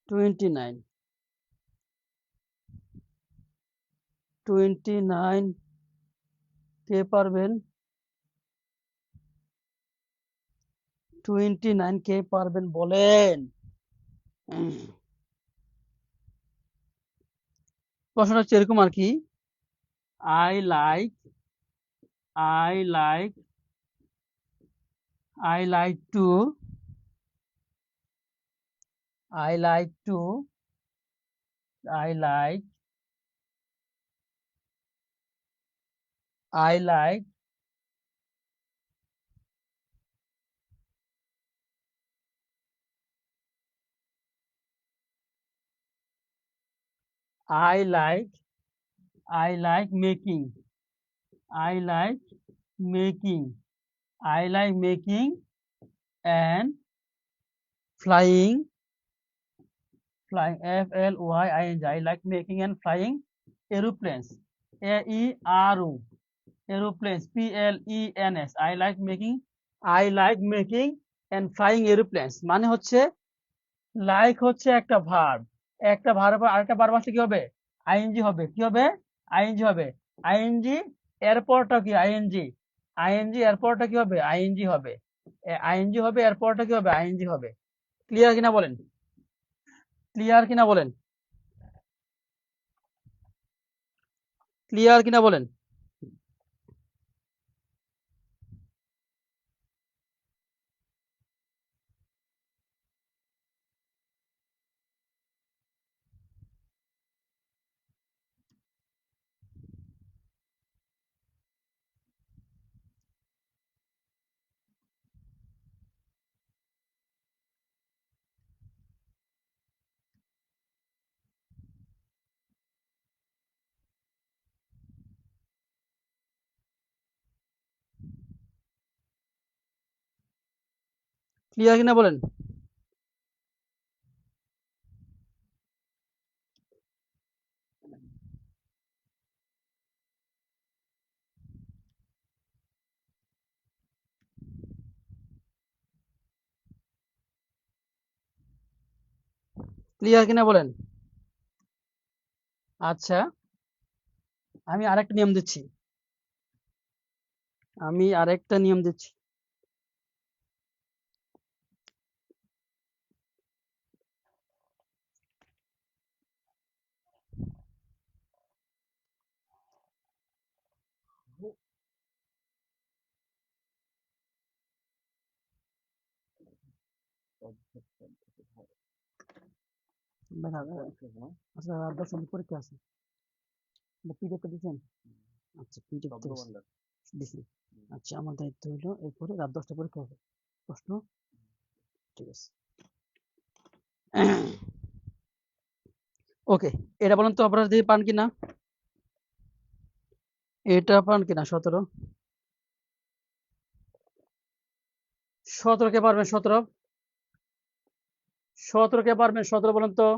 টোয়েন্টি নাইন কে পারবেন? 29 কে পারবেন বলেন। প্রশ্নটা হচ্ছে এরকম আর কি, I like I like I like two I like two I like I like I like I like making I like making I like making and flying FLYING I like making and flying aeroplanes AERO aeroplanes PLENS I like making and flying aeroplanes মানে হচ্ছে লাইক হচ্ছে একটা ভার্ব, একটা ভার্ব আরেকটা ভার্ব আসলে কি হবে? আইএনজি হবে। কি হবে? আইএনজি হবে। আইএনজি এরপরটা কি? আইএনজি আইএনজি এরপরটা কি হবে? আইএনজি হবে। আইএনজি হবে এরপরটা কি হবে? আইএনজি হবে। ক্লিয়ার কিনা বলেন? ক্লিয়ার কিনা বলেন? ক্লিয়ার কিনা বলেন? ক্লিয়ার কিনা বলেন? ক্লিয়ার কিনা বলেন? আচ্ছা, আমি আরেকটা নিয়ম দিচ্ছি। আচ্ছা, রাত 10টার সময় পরীক্ষা আছে। পিডিএফটা দিচ্ছেন? আচ্ছা, পিডিএফ দিছি। আচ্ছা, আমার দায়িত্ব হলো এরপরে রাত 10টা পরীক্ষা হবে। প্রশ্ন? ঠিক আছে। ওকে, এটা বলেন তো আপনারা দিয়ে পান কিনা? এটা পান কিনা? 17 কে পারবেন? 17 কে পারবেন? 17 বলেন তো।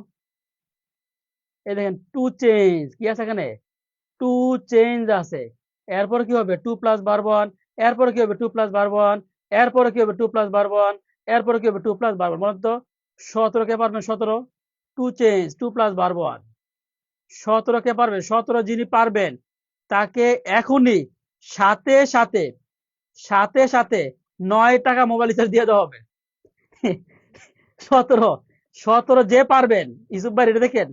এই দেখেন, টু চেঞ্জ কি আছে এখানে? টু চেঞ্জ আছে। এরপরে কি হবে? To plus bar one. এরপরে কি হবে? To plus bar one. এরপরে কি হবে? To plus bar one. এরপরে কি হবে? To plus bar one. বলেন তো 17 কে পারবেন? 17 two change to plus bar one. 17 কে পারবেন? 17 যিনি পারবেন তাকে এখনই সাথে সাথে সাথে সাথে 9 টাকা মোবাইল রিচার্জ দিয়ে দেওয়া হবে। 17 17 যে পারবেন, ইউসুফ ভাই এটা দেখেন,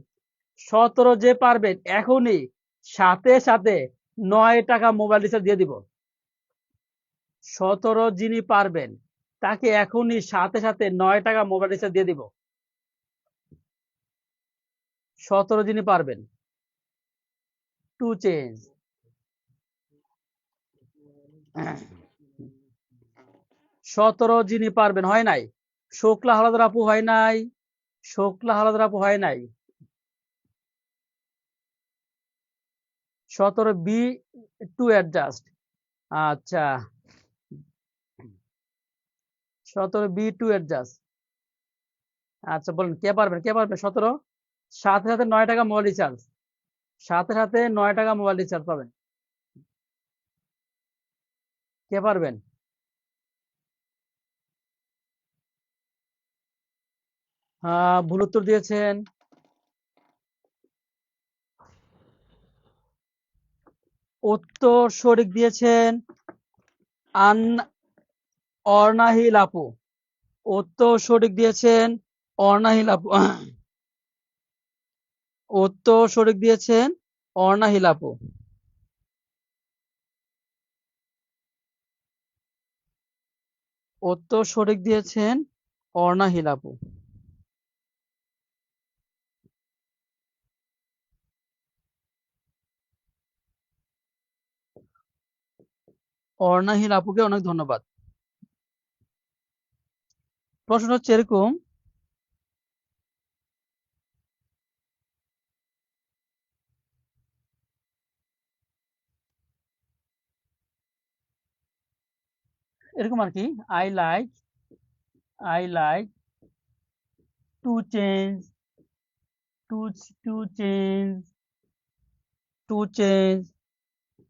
17 যে পারবেন এখনই সাথে সাথে 9 টাকা মোবাইল রিচার্জ দিয়ে দিব। 17 যিনি পারবেন তাকে এখনই সাথে সাথে 9 টাকা মোবাইল রিচার্জ দিয়ে দিব। 17 যিনি পারবেন, টু চেঞ্জ। 17 যিনি পারবেন, হয় নাই? শুক্লা হালদার আপু হয় নাই? শুক্লা হালদার আপু হয় নাই? 17 বি টু অ্যাডজাস্ট। আচ্ছা, 17 বি টু অ্যাডজাস্ট। আচ্ছা বলেন, কে পারবেন, কে পারবেন? 17 সাথে সাথে 9 টাকা মোবাইল রিচার্জ, সাথে সাথে 9 টাকা মোবাইল রিচার্জ পাবেন। কে পারবেন? ভুল উত্তর দিয়েছেন। উত্তর সঠিক দিয়েছেন আন অর্ণাহিল আপু। উত্তর সঠিক দিয়েছেন অর্ণাহিল আপু। উত্তর সঠিক দিয়েছেন অর্ণাহিল আপু। উত্তর সঠিক দিয়েছেন অর্ণাহিল আপু। অর্ণাহিল আপুকে অনেক ধন্যবাদ। প্রশ্ন হচ্ছে এরকম, এরকম আর কি, I like I like to change to to change to change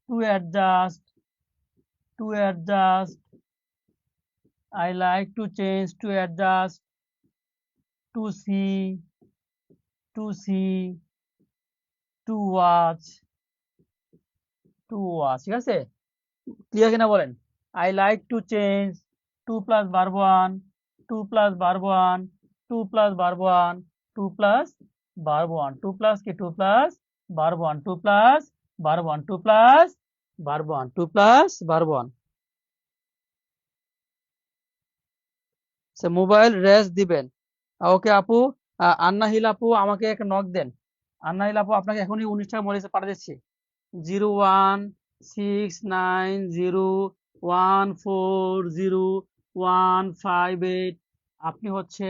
to adjust to adjust I like to change to adjust to see to see to watch to watch. ঠিক আছে, ক্লিয়ার কিনা বলেন? I like to change, to plus verb one, to plus verb one, to plus verb one, to plus verb one, to plus কি, to plus verb one, to plus verb one, to plus verb one, to plus verb one. সে মোবাইল রেস্ট দিবেন। ওকে আপু, আন্নাহিল আপু আমাকে একটা নক দেন। আন্নাহিল আপু আপনাকে এখনই 19 টাকা মরিচে পাঠিয়ে দিচ্ছি। 01690140158। আপনি হচ্ছে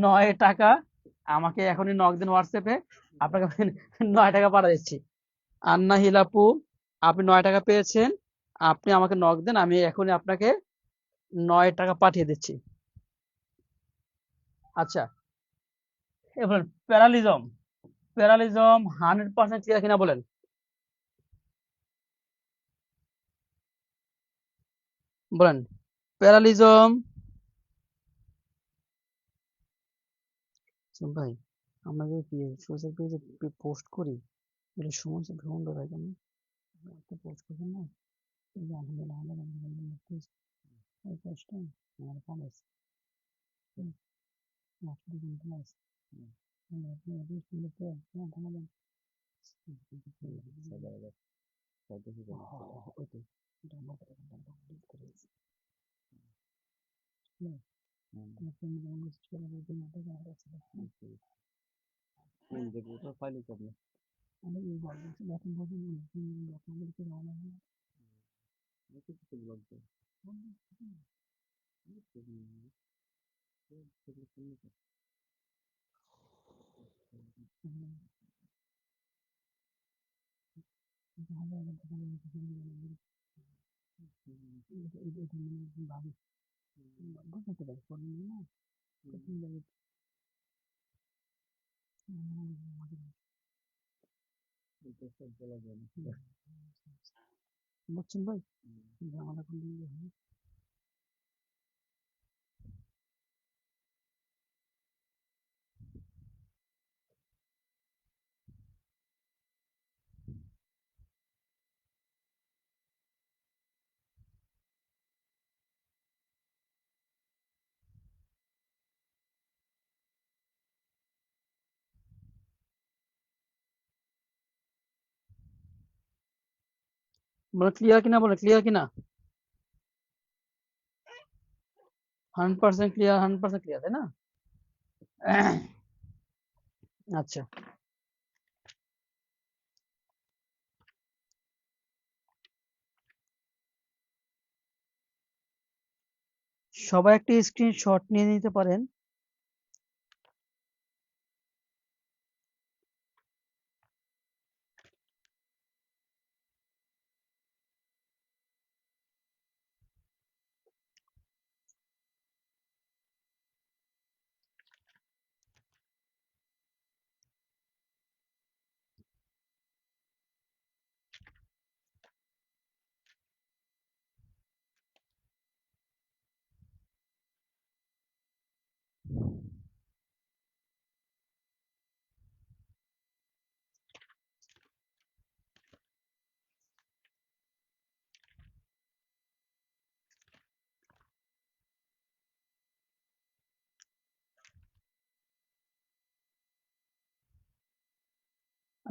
9 টাকা। আমাকে এখনই নক দেন হোয়াটসঅ্যাপে, আপনাকে আমি 9 টাকা পাঠিয়ে দিচ্ছি। আন্না হিলাপু, আপনি 9 টাকা পেয়েছেন, আপনি আমাকে নক দেন, আমি এখনই আপনাকে 9 টাকা পাঠিয়ে দিচ্ছি। আচ্ছা, এবার প্যারালিজম, প্যারালিজম 100% ক্লিয়ার কিনা বলেন? বলেন প্যারালিজম। ভাই আমরা যে সোশ্যাল পেজে পোস্ট করি, এটা সমস্যা ভ্রমণ ধরায় কেন একটা পোস্ট করবেন না? এই যে আলহামদুলিল্লাহ আলহামদুলিল্লাহ প্লিজ এই পোস্টটা আমার কমেন্টস আসলে কিন্তু নাইস আপনি আপনি শুনলে তো না থামাবেন ওইটাই এটা আমার কথা ডিলিট করে দিয়েছি না আপনি যেমন মেসেজ করে বলতে না থাকে আমার কাছে দেখবো তো ফাইল করবে আমি এই বলছি এখন বলছি আপনাদের কি রওনা হলো কিছু ব্লগ দেয় ভাবি বুঝতে পারি করবেন না বুঝছেন ভাই আমাদের কোন দিকে হবে বলে ক্লিয়ার কিনা, বলে ক্লিয়ার কিনা? 100% ক্লিয়ার, 100% ক্লিয়ার, তাই না? আচ্ছা, সবাই একটি স্ক্রিনশট নিয়ে নিতে পারেন।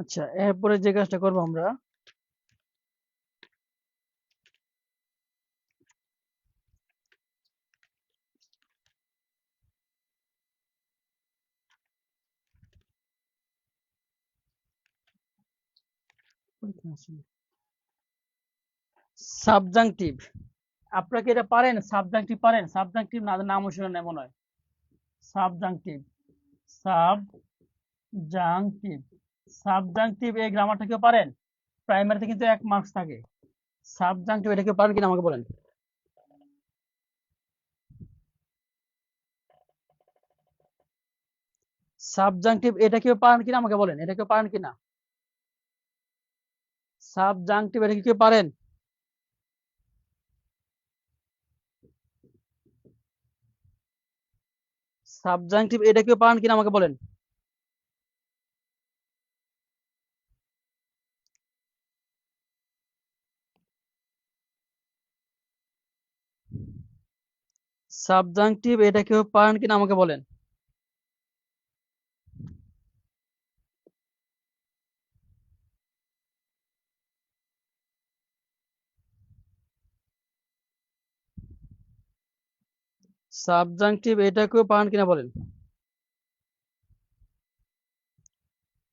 আচ্ছা, এরপরে যে কাজটা করবো আমরা, সাবজাংটিভ। আপনারা কি এটা পারেন? সাবজাংটিভ পারেন? সাবজাংটিভ না, নামও শুনে নেই মনে হয়। সাবজাংটিভ, সাবজাংটিভ, সাবজাংটিভ এই গ্রামারটা কেউ পারেন? প্রাইমারিতে কিন্তু 1 মার্কস থাকে। সাবজাংটিভ এটা কেউ পারেন কিনা আমাকে বলেন। সাবজাংটিভ এটা কেউ পারেন কিনা আমাকে বলেন, এটা কেউ পারেন কিনা? সাবজাংটিভ এটা কি কেউ পারেন? সাবজাংটিভ এটা কেউ পারেন কিনা আমাকে বলেন। সাবজাংটিভ এটা কেউ পারেন কিনা আমাকে বলেন। সাবজাংটিভ এটা কেউ পারেন কিনা বলেন।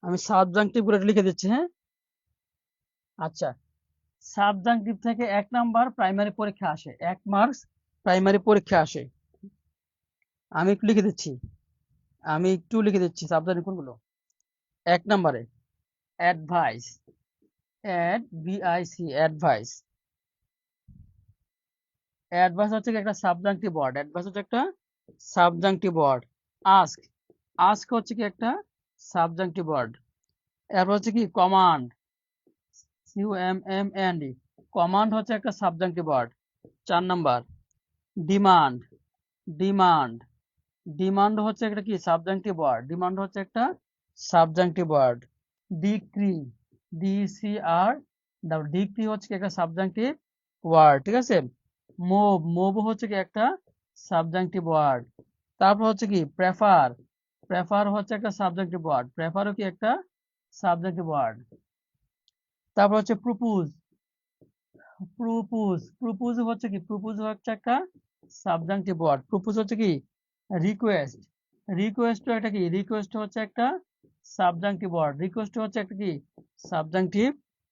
আমি সাবজাংটিভ গুলো লিখে দিচ্ছি, হ্যাঁ। আচ্ছা, সাবজাংটিভ থেকে 1 নাম্বার প্রাইমারি পরীক্ষা আসে, 1 মার্কস প্রাইমারি পরীক্ষা আসে। আমি একটু লিখে দিচ্ছি, সাবজাংটিভ কোনগুলো। 1 নাম্বারে অ্যাডভাইস, ADVIC, অ্যাডভাইস। অ্যাডভাইস হচ্ছে কি একটা সাবজাংটিভ ওয়ার্ড, অ্যাডভাইস হচ্ছে একটা সাবজাংটিভ ওয়ার্ড। আস্ক, আস্ক হচ্ছে কি একটা সাবজাংটিভ ওয়ার্ড। এরপর হচ্ছে কি কমান্ড, COMMAND, কমান্ড হচ্ছে একটা subjunctive word. 4 number demand, demand, demand হচ্ছে একটা কি সাবজাংটিভ ওয়ার্ড, ডিমান্ড হচ্ছে একটা subjunctive word. Decree, DCR, decree হচ্ছে কি একটা সাবজাংটিভ ওয়ার্ড, ঠিক আছে। মুভ, মুভ হচ্ছে কি একটা সাবজাংটিভ ওয়ার্ড। তারপর হচ্ছে কি প্রেফার, প্রেফার হচ্ছে একটা সাবজাংটিভ ওয়ার্ড, প্রেফারও কি একটা সাবজাংটিভ ওয়ার্ড। তারপর হচ্ছে প্রপোজ, প্রপোজ, প্রপোজ হচ্ছে কি, প্রপোজ হচ্ছে একটা সাবজাংটিভ ওয়ার্ড। প্রপোজ হচ্ছে কি রিকোয়েস্ট, রিকোয়েস্ট একটা কি, রিকোয়েস্ট হচ্ছে একটা সাবজাংটিভ ওয়ার্ড, রিকোয়েস্ট হচ্ছে একটা কি subjunctive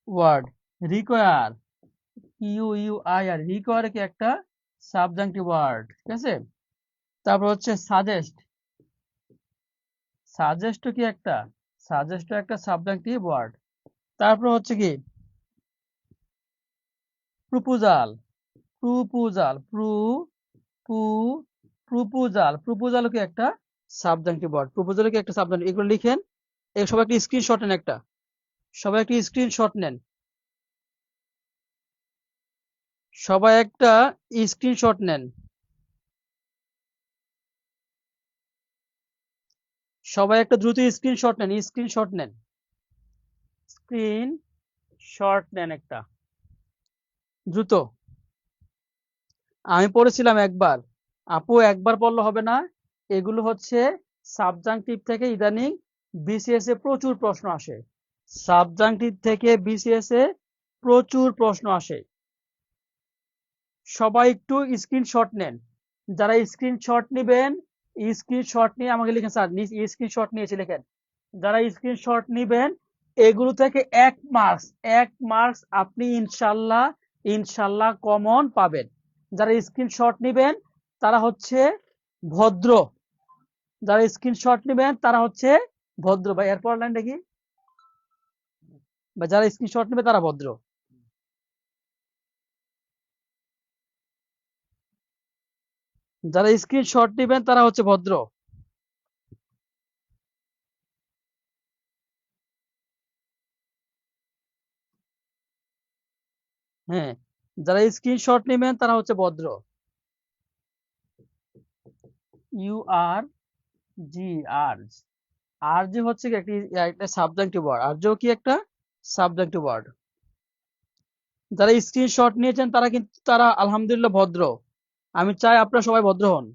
word. Require, QUIR, require কি একটা সাবজাংটিভ ওয়ার্ড, ঠিক আছে। তারপর হচ্ছে সাজেস্ট, সাজেস্ট কি একটা, সাজেস্ট একটা সাবজাংটিভ ওয়ার্ড। তারপর হচ্ছে কি প্রপোজাল, প্রপোজাল, প্রপোজাল, প্রপোজাল কি একটা সাবজাংটিভ ওয়ার্ড, প্রপোজাল কি একটা সাবজাংটিভ। এগুলো লিখেন, সবাই একটা স্ক্রিনশট নেন, একটা সবাই একটা স্ক্রিনশট নেন, সবাই একটা স্ক্রিনশট নেন, সবাই একটা দ্রুত স্ক্রিনশট নেন, স্ক্রিনশট নেন, স্ক্রিনশট নেন একটা দ্রুত। আমি পড়েছিলাম একবার, আপু একবার পড়লে হবে না, এগুলো হচ্ছে সাবজাংটিভ থেকে ইদানিং BCS এ প্রচুর প্রশ্ন আসে, সাবজাংটিভ থেকে BCS এ প্রচুর প্রশ্ন আসে। সবাই একটু স্ক্রিনশট নেন, যারা স্ক্রিনশট নেবেন, স্ক্রিনশট নিয়ে আমাকে লিখেন, স্যার স্ক্রিনশট নিয়েছি লিখেন। যারা স্ক্রিনশট নেবেন এগুলো থেকে 1 মার্কস, 1 মার্কস আপনি ইনশাল্লাহ, ইনশাল্লাহ কমন পাবেন। যারা স্ক্রিনশট নেবেন তারা হচ্ছে ভদ্র, যারা স্ক্রিনশট নেবেন তারা হচ্ছে ভদ্র। ভাই এরপর লাইনটা কি, বা যারা স্ক্রিনশট নেবে তারা ভদ্র। যারা স্ক্রিনশট নেবেন তারা হচ্ছে ভদ্র, হ্যাঁ। যারা স্ক্রিনশট নেবেন তারা হচ্ছে ভদ্র। URG, আর্জ, আর্জ হচ্ছে কি একটা সাবজেক্টিভ ওয়ার্ড, আর্জও কি একটা সাবজেক্টিভ ওয়ার্ড। যারা স্ক্রিনশট নিয়েছেন তারা কিন্তু তারা আলহামদুলিল্লাহ ভদ্র। আমি চাই আপনারা সবাই ভদ্র হন।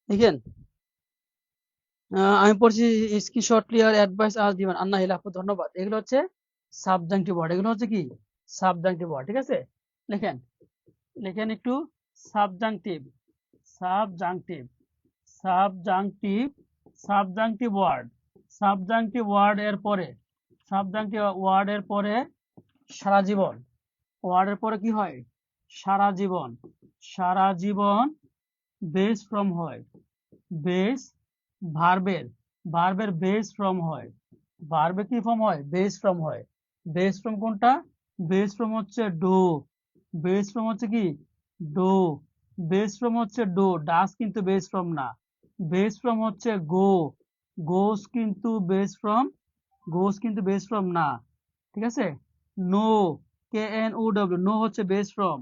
দেখেন আমি পড়ছি স্ক্রিনশট ক্লিয়ার অ্যাডভাইস আজ দিবেন আন্না হিলা আপু ধন্যবাদ। এগুলো হচ্ছে সাবজাংটিভ ওয়ার্ড, এগুলো হচ্ছে কি সাবজাংটিভ ওয়ার্ড, ঠিক আছে। লেখেন লেখেন একটু subjunctive subjunctive subjunctive subjunctive word, subjunctive word এর পরে সাবজাংটিভ ওয়ার্ড এর পরে সারা জীবন, ওয়ার্ডের পরে কি হয় সারা জীবন, সারা জীবন বেস ফ্রম হয়, বেস ভার্বের ভার্বের বেস ফ্রম হয়, ভার্বে কি ফর্ম হয় বেস ফ্রম হয়, বেস ফ্রম কোনটা বেস ফ্রম হচ্ছে ডু, বেস ফ্রম হচ্ছে কি ডু, বেস ফ্রম হচ্ছে ডু, ডাস কিন্তু বেস ফ্রম না, বেস ফ্রম হচ্ছে গো, গোস কিন্তু বেস ফ্রম, গোস কিন্তু বেস ফ্রম না, ঠিক আছে। Know K N O W know হচ্ছে base from,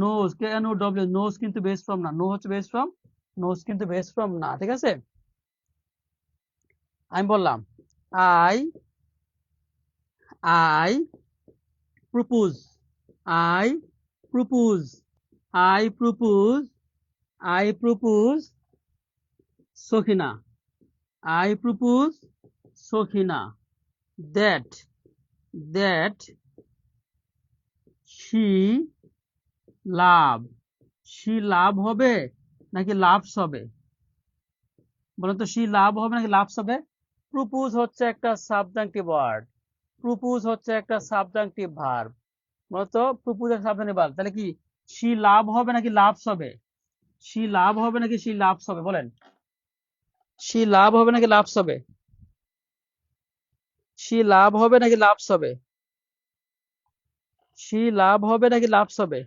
knows K N O W knows কিন্তু বেস ফ্রম না, নো হচ্ছে বেস ফ্রম, নোজ কিন্তু বেস ফ্রম না, ঠিক আছে। আমি বললাম I I propose, I propose, I propose, I propose Sakhina, I propose Sakhina, that that she love, she love হবে নাকি লাভস হবে, বলেন তো শি লাভ হবে নাকি লাভস হবে। প্রপোজ হচ্ছে একটা সাবজাংটিভ ওয়ার্ড, প্রপোজ হচ্ছে একটা সাবজাংটিভ ভার্ব, বলতো প্রপোজ একটা সাবজাংটিভ ভার্ব, তাহলে কি শি লাভ হবে নাকি লাভস হবে, শি লাভ হবে নাকি শি লাভস হবে বলেন, শি লাভ হবে নাকি লাভস হবে, শি লাভ হবে নাকি লাভস হবে, শি লাভ হবে নাকি লাভস হবে।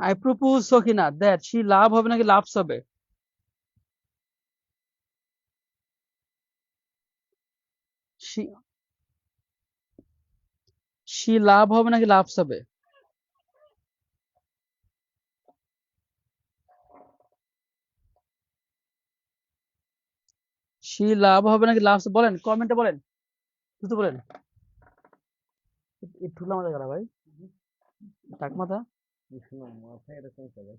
I propose Sakhina that she love হবে নাকি লাভস হবে, শি শি লাভ হবে নাকি লাভস হবে, শি লাভ হবে নাকি লাভস, বলেন কমেন্টে বলেন, দ্রুত বলেন। ঠুলা মাথা গেলা ভাই, টাক মাথা। মাথায় এরকম চলে।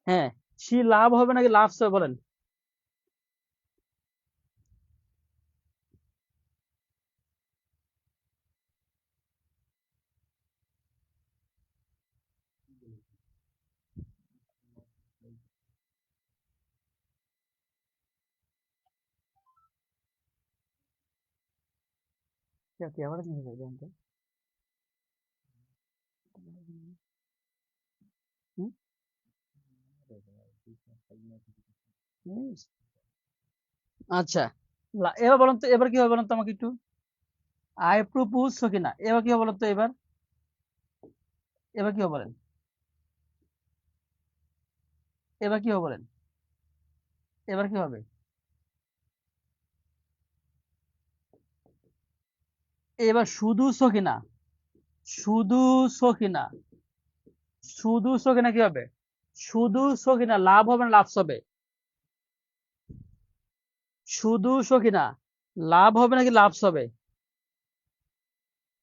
হ্যাঁ, শি লাভ হবে নাকি লাভস হবে বলেন। ক্যামেরা চেঞ্জ হয়ে যায় আচ্ছা, এবার বলেন তো, এবার কি হবে বলেন তো আমাকে একটু, আই প্রপোজ সকিনা, এবার কি হবে বলেন তো, এবার এবার কি হবে বলেন, এবার কি হবে বলেন, এবার কি হবে, এবার শুধু সকিনা, শুধু সকিনা, শুধু সকিনা কি হবে, শুধু সকিনা লাভ হবে না লাভস হবে, শুধু সকিনা লাভ হবে নাকি লাভস হবে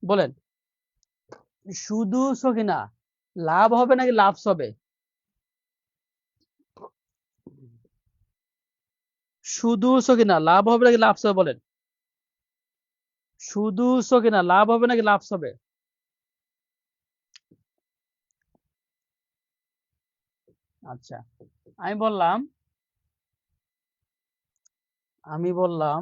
বলেন, শুধু সকিনা লাভ হবে নাকি লাভস হবে, শুধু সকিনা লাভ হবে নাকি লাভস হবে বলেন, শুধু সকিনা লাভ হবে নাকি লাভস হবে। আচ্ছা, আমি বললাম আমি বললাম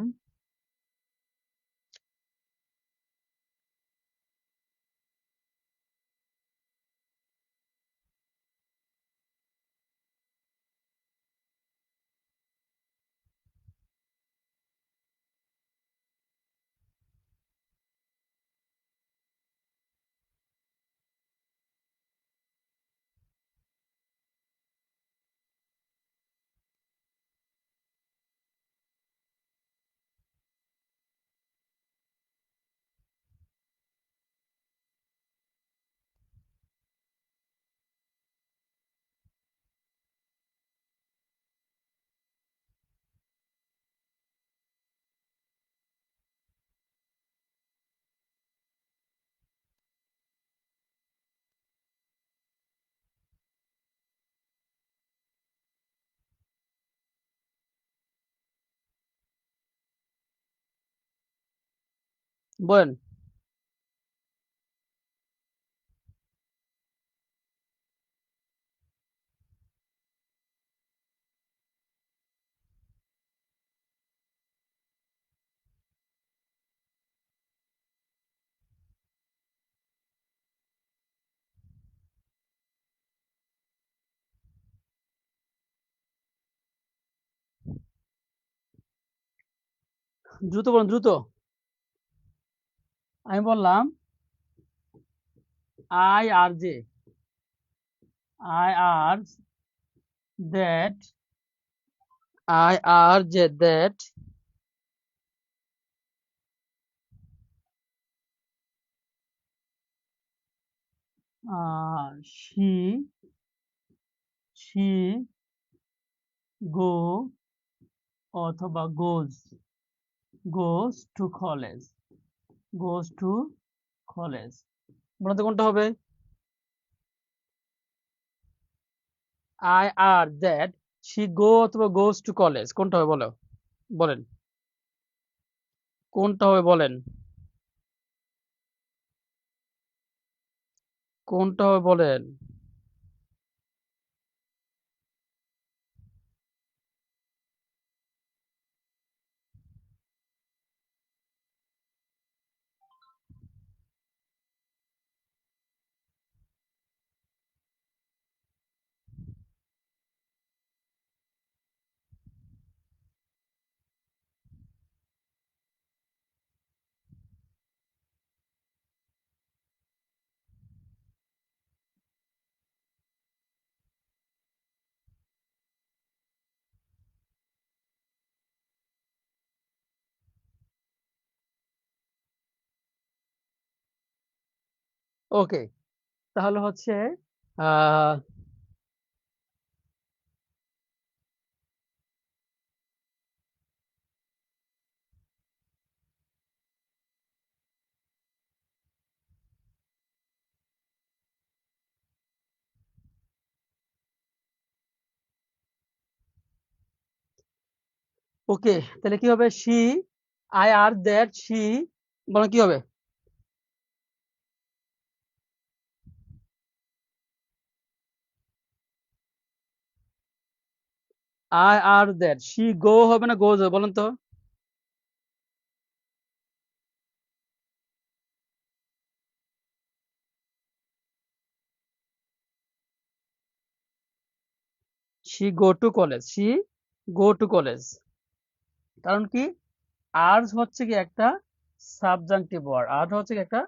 বলেন। দ্রুত বলুন, দ্রুত। আমি বললাম I urge, I urge that, I urge that she she go অথবা goes to college, goes to college। বলতে কোনটা হবে? I urge that she go অথবা goes to college, কোনটা হবে বলো, বলেন কোনটা হবে বলেন, কোনটা হবে বলেন। ওকে, তাহলে হচ্ছে আহ ওকে, তাহলে কি হবে? she, I R that she, বলেন কি হবে? I R that she go হবে না goes হবে বলেন তো? she go to college, she go to college, কারণ কি আর্জ হচ্ছে কি একটা সাবজাংটিভ ওয়ার্ড, আর্জ হচ্ছে কি একটা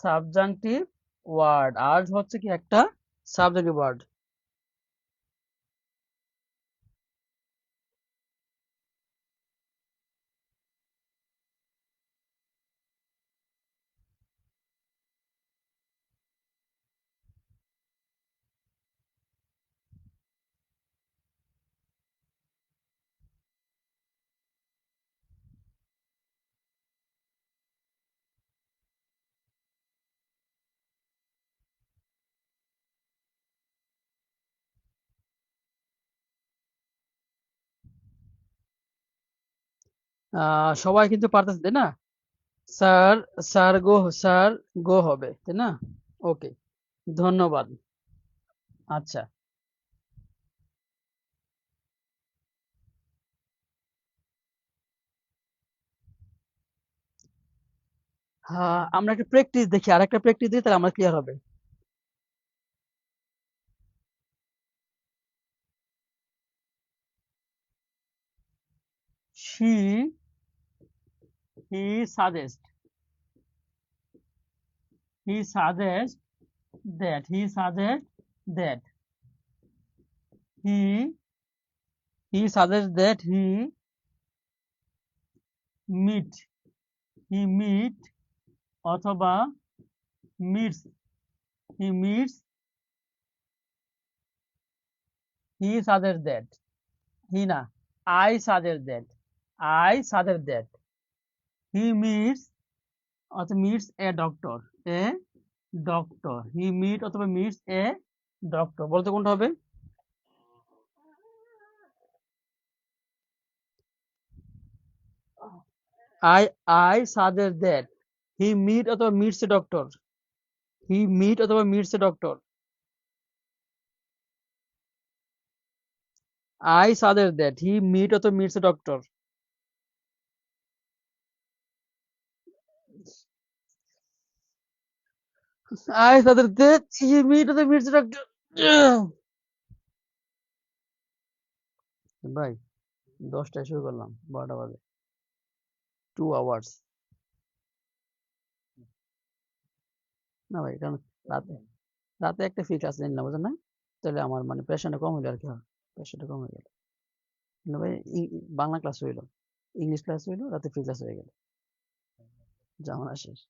সাবজাংটিভ ওয়ার্ড, আর্জ হচ্ছে কি একটা সাবজাংটিভ ওয়ার্ড। সবাই কিন্তু পারতেছে তাই না? স্যার, স্যার গো হবে তাই না? ওকে, ধন্যবাদ। আচ্ছা, আমরা একটা প্র্যাকটিস দেখি, আর একটা প্র্যাকটিস দিই, তাহলে আমরা ক্লিয়ার হবে। she, he suggest, he suggest he suggest that he suggests that meet he meet অথবা meets, he meets, he suggests that, he না, I suggest that, I suggest that he meets অথবা meets a doctor, a doctor, he meet অথবা meets a doctor, বলতে কোনটা হবে? I suggest that, he meet অথবা meets a doctor, he meet অথবা meets a doctor. I suggest that he meet অথবা meets a doctor. I suggest that he meet অথবা মিটস এ ডক্টর। ভাই 10টায় শুরু করলাম, 12টা বাজে, 2 hours। না ভাই, কারণ রাতে রাতে একটা ফ্রি ক্লাস নিলাম, বুঝলেন না? তাহলে আমার মানে প্রেশারটা কম হইলো আর কি, হয় প্রেশারটা কম হয়ে গেল। না ভাই, বাংলা ক্লাস হইলো, ইংলিশ ক্লাস হইলো, রাতে ফ্রি ক্লাস হয়ে গেল, জামানা শেষ।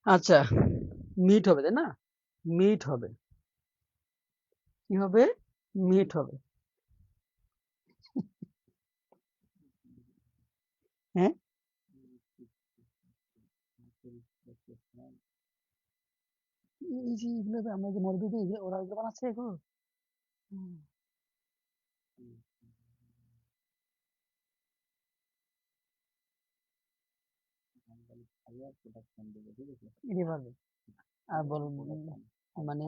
আচ্ছা, মিট হবে, তাই না? মিট হবে, কি হবে? মিট হবে। হ্যাঁ, এই যে এগুলো যে আমরা যে মুরগি দিই, যে ওরা এগুলো বানাচ্ছে এগুলো। হুম, এটাই পারবে। আর মানে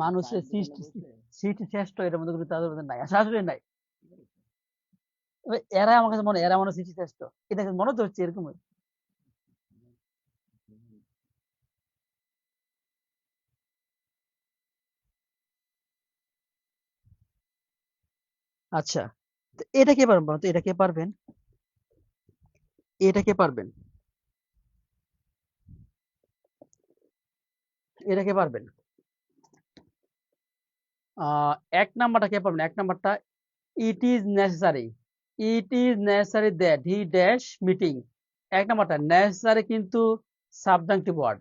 মানুষের সৃষ্টি সৃষ্টি শ্রেষ্ঠ, এটার মধ্যে কোনো তাদের মধ্যে নাই, আসলে নাই। এরা আমার কাছে মনে হয় এরা মনে হয় সৃষ্টি শ্রেষ্ঠ, এটা মনে তো হচ্ছে এরকম। আচ্ছা, তো এটা কে পারবেন বলতো? এটা কে পারবেন? এটা কে পারবেন? এটা কে পারবেন? এক নাম্বারটা কে পারবেন? এক নাম্বারটা, it is necessary, it is necessary that he dash meeting. এক নাম্বারটা নেসেসারি কিন্তু সাবজাংটিভ ওয়ার্ড,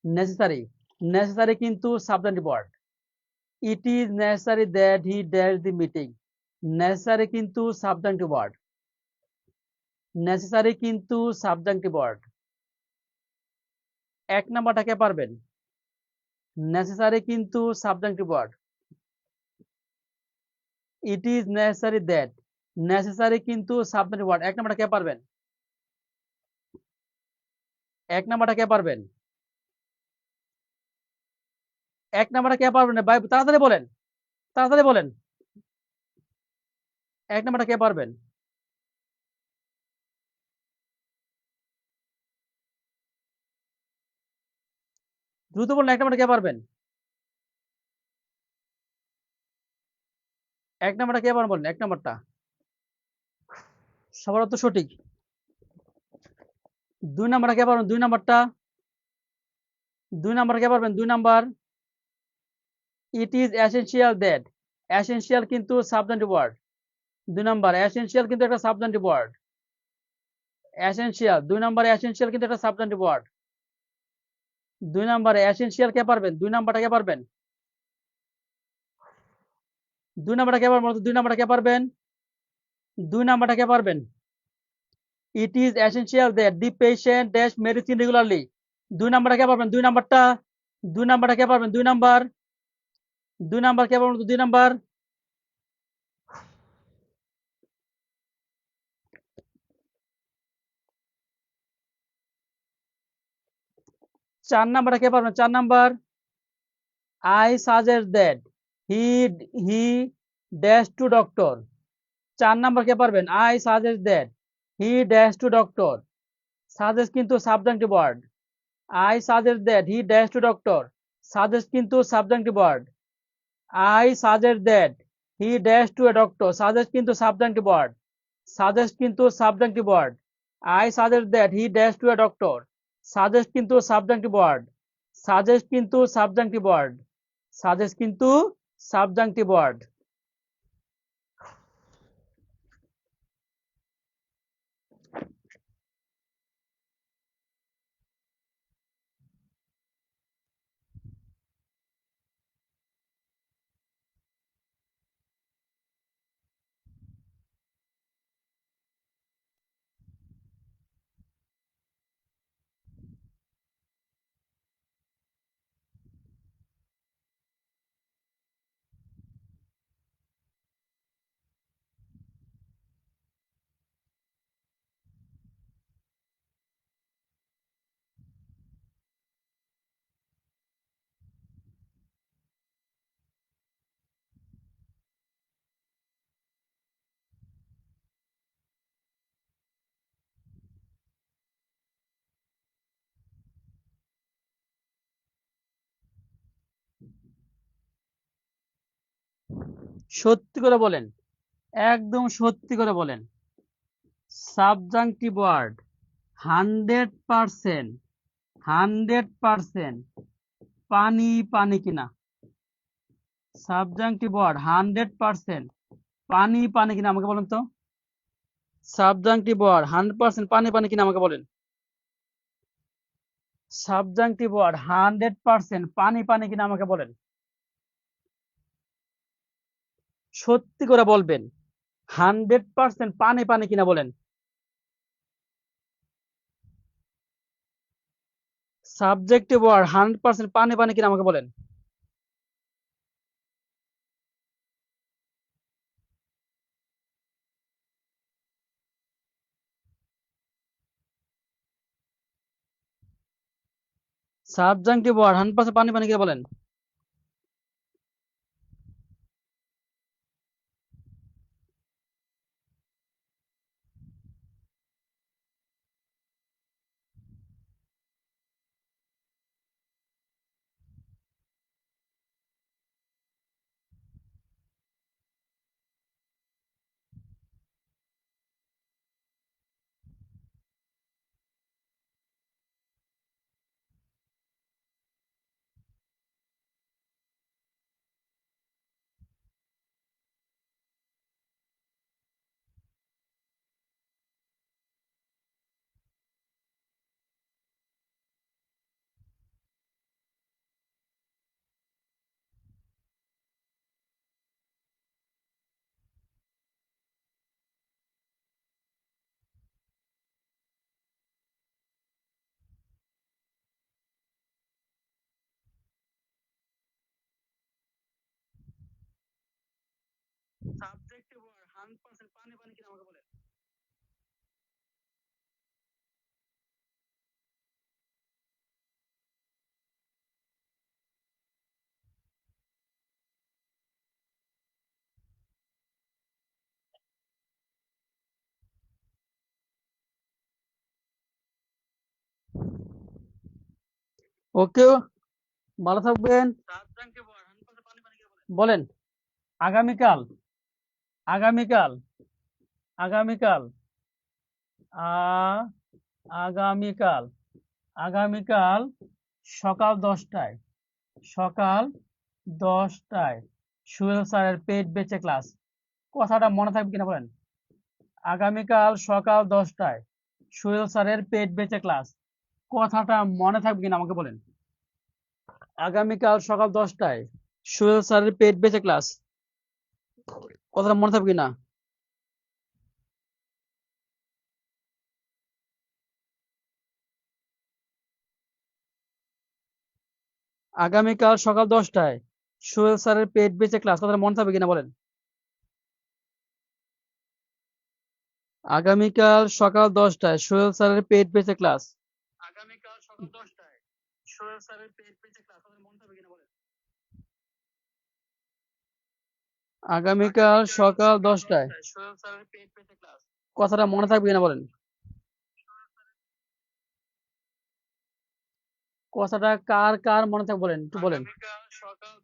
নেসেসারি, নেসেসারি কিন্তু subjunctive word. It is necessary that he dash the meeting, necessary কিন্তু সাবজাংটিভ ওয়ার্ড, নেসেসারি কিন্তু সাবজাংটিভ ওয়ার্ড। এক নাম্বারটা কে পারবেন? নেসেসারি কিন্তু subjunctive word. It is necessary that, necessary কিন্তু সাবজেক্টিভ ওয়ার্ড। এক নাম্বারটা কে পারবেন? এক নাম্বারটা কে পারবেন? এক নাম্বারটা কে পারবেন ভাই? তাড়াতাড়ি বলেন, তাড়াতাড়ি বলেন। এক নাম্বারটা কে পারবেন? দ্রুত বলেন, এক নাম্বারটা কে পারবেন? এক নাম্বারটা কে পারবেন বলেন, এক নাম্বারটা। সবার তো সঠিক। দুই নাম্বারটা কে পারবেন? দুই নাম্বারটা, দুই নাম্বার কে পারবেন? দুই number, it is essential that, essential কিন্তু সাবজেক্টিভ ওয়ার্ড। দুই নাম্বার, এসেনশিয়াল কিন্তু একটা সাবজেক্টিভ ওয়ার্ড। এসেনশিয়াল, দুই নাম্বার এসেনশিয়াল কিন্তু একটা সাবজেক্টিভ ওয়ার্ড। দুই নাম্বারে এসেনশিয়াল কে পারবেন? দুই নাম্বারটা কে পারবেন? দুই নাম্বারটা কে পারবেন? দুই নাম্বারটা কে পারবেন? দুই নাম্বারটা কে পারবেন? It is essential that the patient dash medicine regularly. দুই নাম্বারটা কে পারবেন? দুই নাম্বারটা, দুই নাম্বারটা কে পারবেন? দুই নাম্বার, দুই নাম্বার কে পারবেন? দুই নাম্বার, 4 নাম্বারটা কে পারবেন? 4 number, I suggest that he dash to doctor। 4 number কে পারবেন? I suggest that he dash to doctor। suggest কিন্তু subjective word. I suggest that he dash to doctor। suggest কিন্তু subjective word. I suggest that he dash to a doctor। suggest কিন্তু সাবজেক্টিভ ওয়ার্ড। suggest কিন্তু subjective word. I suggest that he dash to a doctor। suggest কিন্তু সাবজেক্টিভ ওয়ার্ড। suggest কিন্তু সাবজেক্টিভ ওয়ার্ড। suggest কিন্তু সাবজেক্টিভ ওয়ার্ড। সত্যি করে বলেন, একদম সত্যি করে বলেন। সাবজাংটিভ ওয়ার্ড 100%, 100% পানি পানি কিনা? সাবজাংটিভ ওয়ার্ড 100% পানি পানি কিনা আমাকে বলেন তো। সাবজাংটিভ ওয়ার্ড 100% পানি পানি কিনা আমাকে বলেন। সাবজাংটিভ ওয়ার্ড 100% পানি পানি কিনা আমাকে বলেন। সত্যি করে বলবেন, 100% পানি পানি কিনা বলেন। সাবজেক্টিভ ওয়ার্ড 100% পানি পানি কিনা আমাকে বলেন। সাবজাংটিভ ওয়ার্ড 100% পানি পানি কিনা বলেন। সাবজেক্টিভ ওয়ার্ড 100% পানি পানি কিনা আমাকে বলেন। ওকে, ভালো থাকবেন। সাবজাংটিভ ওয়ার্ড 100% পানি পানি কিনা বলেন। বলেন। আগামীকাল, আগামীকাল, আগামীকাল, আ আগামীকাল, আগামীকাল সকাল 10টায়, সকাল 10টায় সুহেল স্যারের পেট বেঁচে ক্লাস। কথাটা মনে থাকবে কিনা বলেন। আগামীকাল সকাল 10টায় সুহেল স্যারের পেট বেঁচে ক্লাস। কথাটা মনে থাকবে কিনা আমাকে বলেন। আগামীকাল সকাল 10টায় সুহেল স্যারের পেট বেঁচে ক্লাস। কথাটা মনে থাকবে কিনা? আগামীকাল সকাল 10টায় সোহেল স্যারের পেট বেঁচে ক্লাস। কথাটা মনে থাকবে কিনা বলেন। আগামীকাল সকাল 10টায় সোহেল স্যারের পেট বেঁচে ক্লাস। আগামীকাল সকাল 10টায় সোহেল স্যারের পেজ পেজে ক্লাস আমাদের মনে থাকবে কিনা বলেন? আগামীকাল সকাল 10টায় সোহেল স্যারের পেজ পেজে ক্লাস। কথাটা মনে থাকবে কিনা বলেন? কথাটা কার কার মনে থাকবে বলেন, একটু বলেন। আগামীকাল সকাল